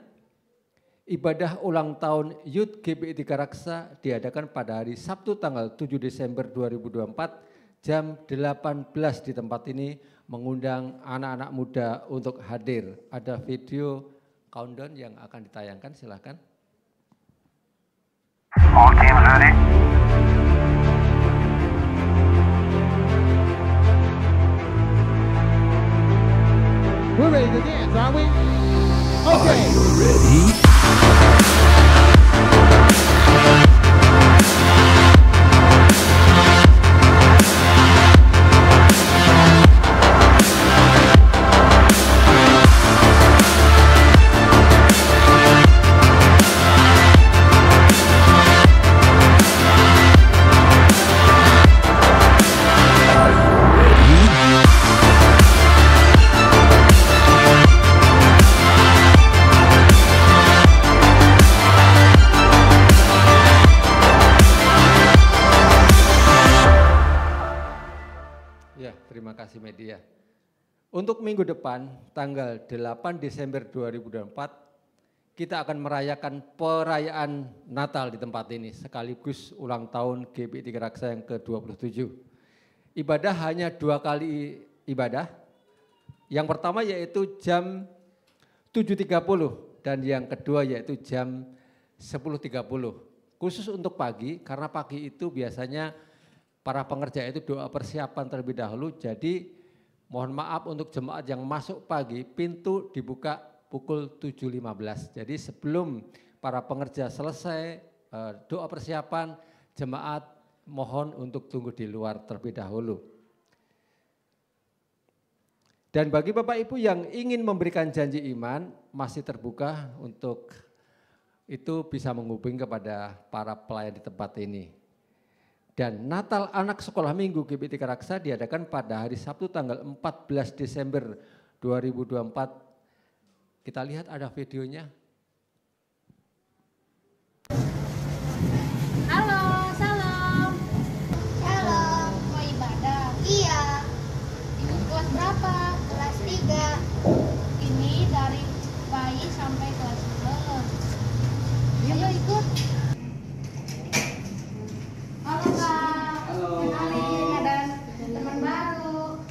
ibadah ulang tahun Youth GBI Tiga Raksa diadakan pada hari Sabtu tanggal 7 Desember 2024 jam 18 di tempat ini mengundang anak-anak muda untuk hadir. Ada video countdown yang akan ditayangkan, silakan. All teams ready? We're ready to dance, aren't we? Okay. Are you ready? Ya, terima kasih media. Untuk minggu depan, tanggal 8 Desember 2024, kita akan merayakan perayaan Natal di tempat ini, sekaligus ulang tahun GBI Tiga Raksa yang ke-27. Ibadah hanya 2 kali ibadah. Yang pertama yaitu jam 7.30 dan yang kedua yaitu jam 10.30. Khusus untuk pagi, karena pagi itu biasanya para pengerja itu doa persiapan terlebih dahulu, jadi mohon maaf untuk jemaat yang masuk pagi, pintu dibuka pukul 7.15. Jadi sebelum para pengerja selesai doa persiapan, jemaat mohon untuk tunggu di luar terlebih dahulu. Dan bagi Bapak Ibu yang ingin memberikan janji iman, masih terbuka untuk itu bisa menghubungi kepada para pelayan di tempat ini. Dan Natal Anak Sekolah Minggu GBI Tiga Raksa diadakan pada hari Sabtu tanggal 14 Desember 2024. Kita lihat ada videonya. Halo, salam. Salam, mau ibadah? Iya. Ini kelas berapa? Kelas 3. Ini dari bayi sampai kelas 10. Ayo ikut. Halo Kak. Halo. Kenalin, ada teman baru.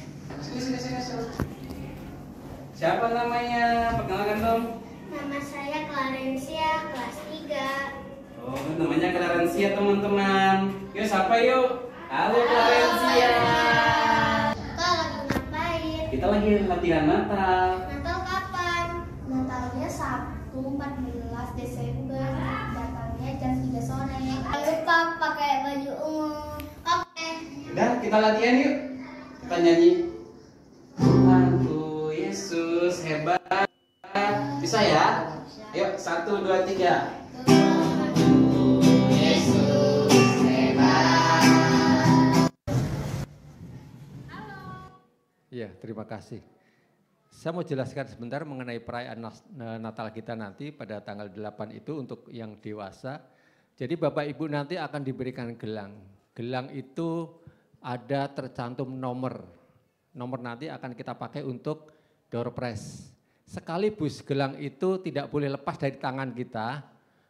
Siapa namanya? Perkenalkan dong. Nama saya Clarencia, kelas 3. Oh, namanya Clarencia teman-teman. Yuk sapa yuk. Halo Clarencia. Kak, lagi ngapain? Kita lagi latihan Natal. Natal kapan? Natalnya Sabtu 14 Desember. Datangnya jam 3 sore. Jangan lupa pakai baju ungu. Oke. Udah, kita latihan yuk. Kita nyanyi. Tuhan Yesus hebat. Bisa ya? Yuk, 1, 2, 3. Yesus hebat. Iya, terima kasih. Saya mau jelaskan sebentar mengenai perayaan Natal kita nanti pada tanggal 8 itu untuk yang dewasa. Jadi Bapak Ibu nanti akan diberikan gelang. Gelang itu ada tercantum nomor. Nomor nanti akan kita pakai untuk door prize. Sekaligus gelang itu tidak boleh lepas dari tangan kita,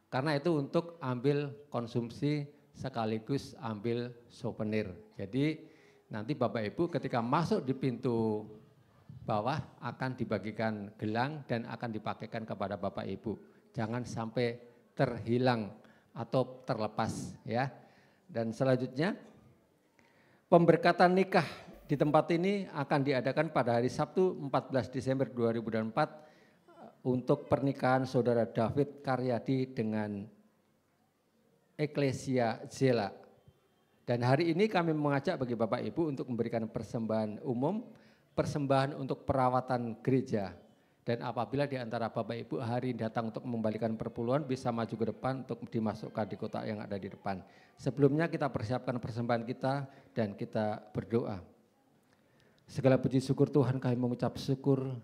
karena itu untuk ambil konsumsi sekaligus ambil souvenir. Jadi nanti Bapak Ibu ketika masuk di pintu bawah akan dibagikan gelang dan akan dipakaikan kepada Bapak Ibu. Jangan sampai terhilang atau terlepas ya. Dan selanjutnya pemberkatan nikah di tempat ini akan diadakan pada hari Sabtu 14 Desember 2024 untuk pernikahan Saudara David Karyadi dengan Eklesia Zela. Dan hari ini kami mengajak bagi Bapak Ibu untuk memberikan persembahan umum, persembahan untuk perawatan gereja. Dan apabila di antara Bapak Ibu hari ini datang untuk membalikan perpuluhan, bisa maju ke depan untuk dimasukkan di kotak yang ada di depan. Sebelumnya kita persiapkan persembahan kita dan kita berdoa. Segala puji syukur Tuhan, kami mengucap syukur,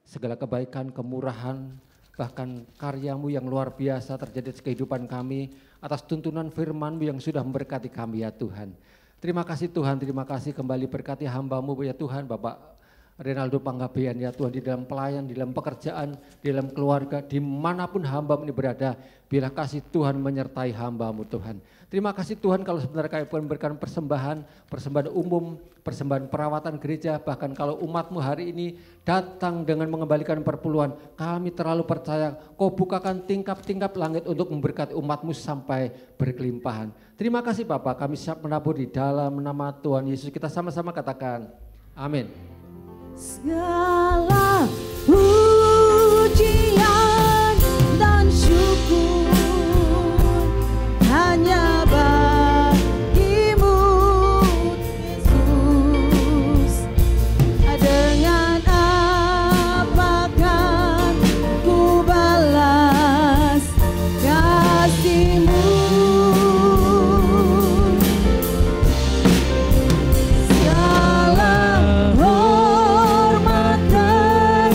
segala kebaikan, kemurahan, bahkan karya-Mu yang luar biasa terjadi di kehidupan kami, atas tuntunan firman-Mu yang sudah memberkati kami ya Tuhan. Terima kasih Tuhan, terima kasih kembali berkati hamba-Mu ya Tuhan, Bapak Renaldo Panggabean ya Tuhan, di dalam pelayan, di dalam pekerjaan, di dalam keluarga, dimanapun hamba-Mu ini berada, bila kasih Tuhan menyertai hamba-Mu Tuhan. Terima kasih Tuhan kalau sebenarnya kami memberikan persembahan umum, persembahan perawatan gereja, bahkan kalau umat-Mu hari ini datang dengan mengembalikan perpuluhan, kami terlalu percaya Kau bukakan tingkap-tingkap langit untuk memberkati umat-Mu sampai berkelimpahan. Terima kasih Bapak, kami siap menabur di dalam nama Tuhan Yesus. Kita sama-sama katakan amin. Segala pujian dan syukur hanya bagimu Yesus. Dengan apakah ku balas kasih-Mu? Segala hormat dan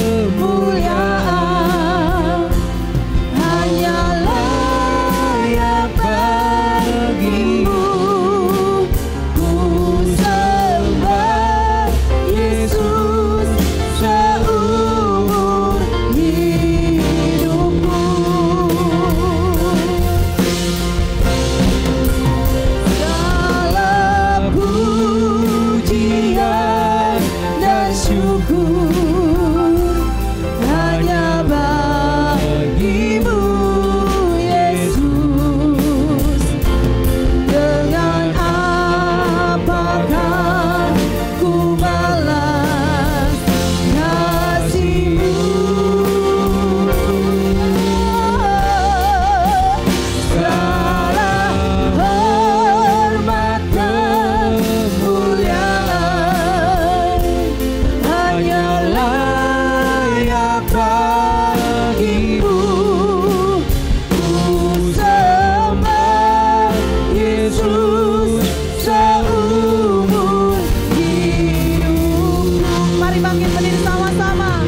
Mari bangkit berdiri sama-sama.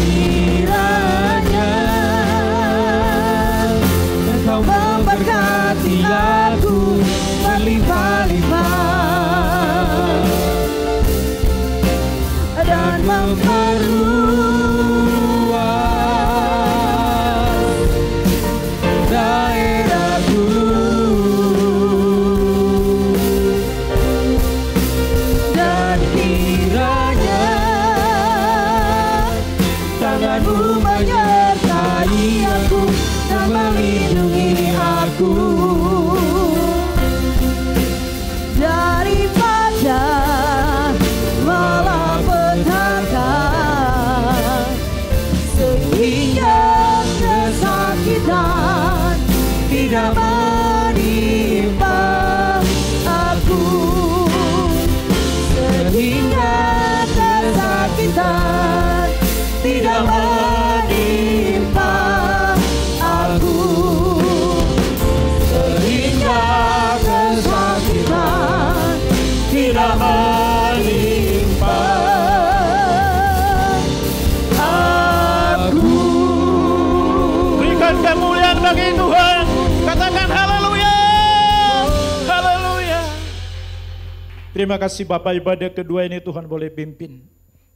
Kiranya Engkau memberkati aku berlimpah-limpah dan memperluas daerahku. Dan kiranya tanganmu menyertai aku dan melindungi aku Daripada malapetaka, sehingga kesakitan tidak menimpa aku, sehingga kesakitan tidak menimpa aku, sehingga kesakitan tidak menimpa aku. Berikan kemuliaan bagi Tuhan. Katakan haleluya. Haleluya. Terima kasih Bapak, ibadah kedua ini Tuhan boleh pimpin.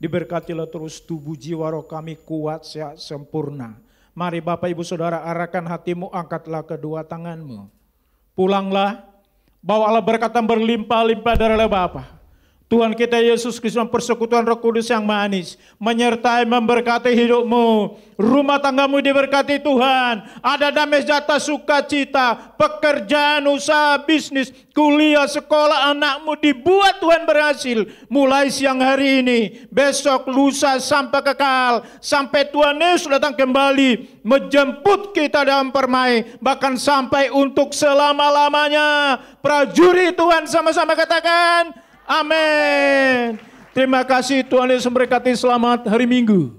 Diberkatilah terus tubuh jiwa roh kami kuat, sehat, sempurna. Mari Bapak Ibu Saudara arahkan hatimu, angkatlah kedua tanganmu. Pulanglah, bawalah berkat yang berlimpah-limpah dari Bapa. Tuhan kita Yesus Kristus, persekutuan Roh Kudus yang manis menyertai, memberkati hidupmu. Rumah tanggamu diberkati Tuhan. Ada damai sejahtera, sukacita, pekerjaan, usaha, bisnis, kuliah, sekolah anakmu dibuat Tuhan berhasil. Mulai siang hari ini, besok, lusa, sampai kekal. Sampai Tuhan Yesus datang kembali menjemput kita dalam permai. Bahkan sampai untuk selama-lamanya. Prajurit Tuhan sama-sama katakan amin. Terima kasih, Tuhan Yesus memberkati. Selamat hari Minggu.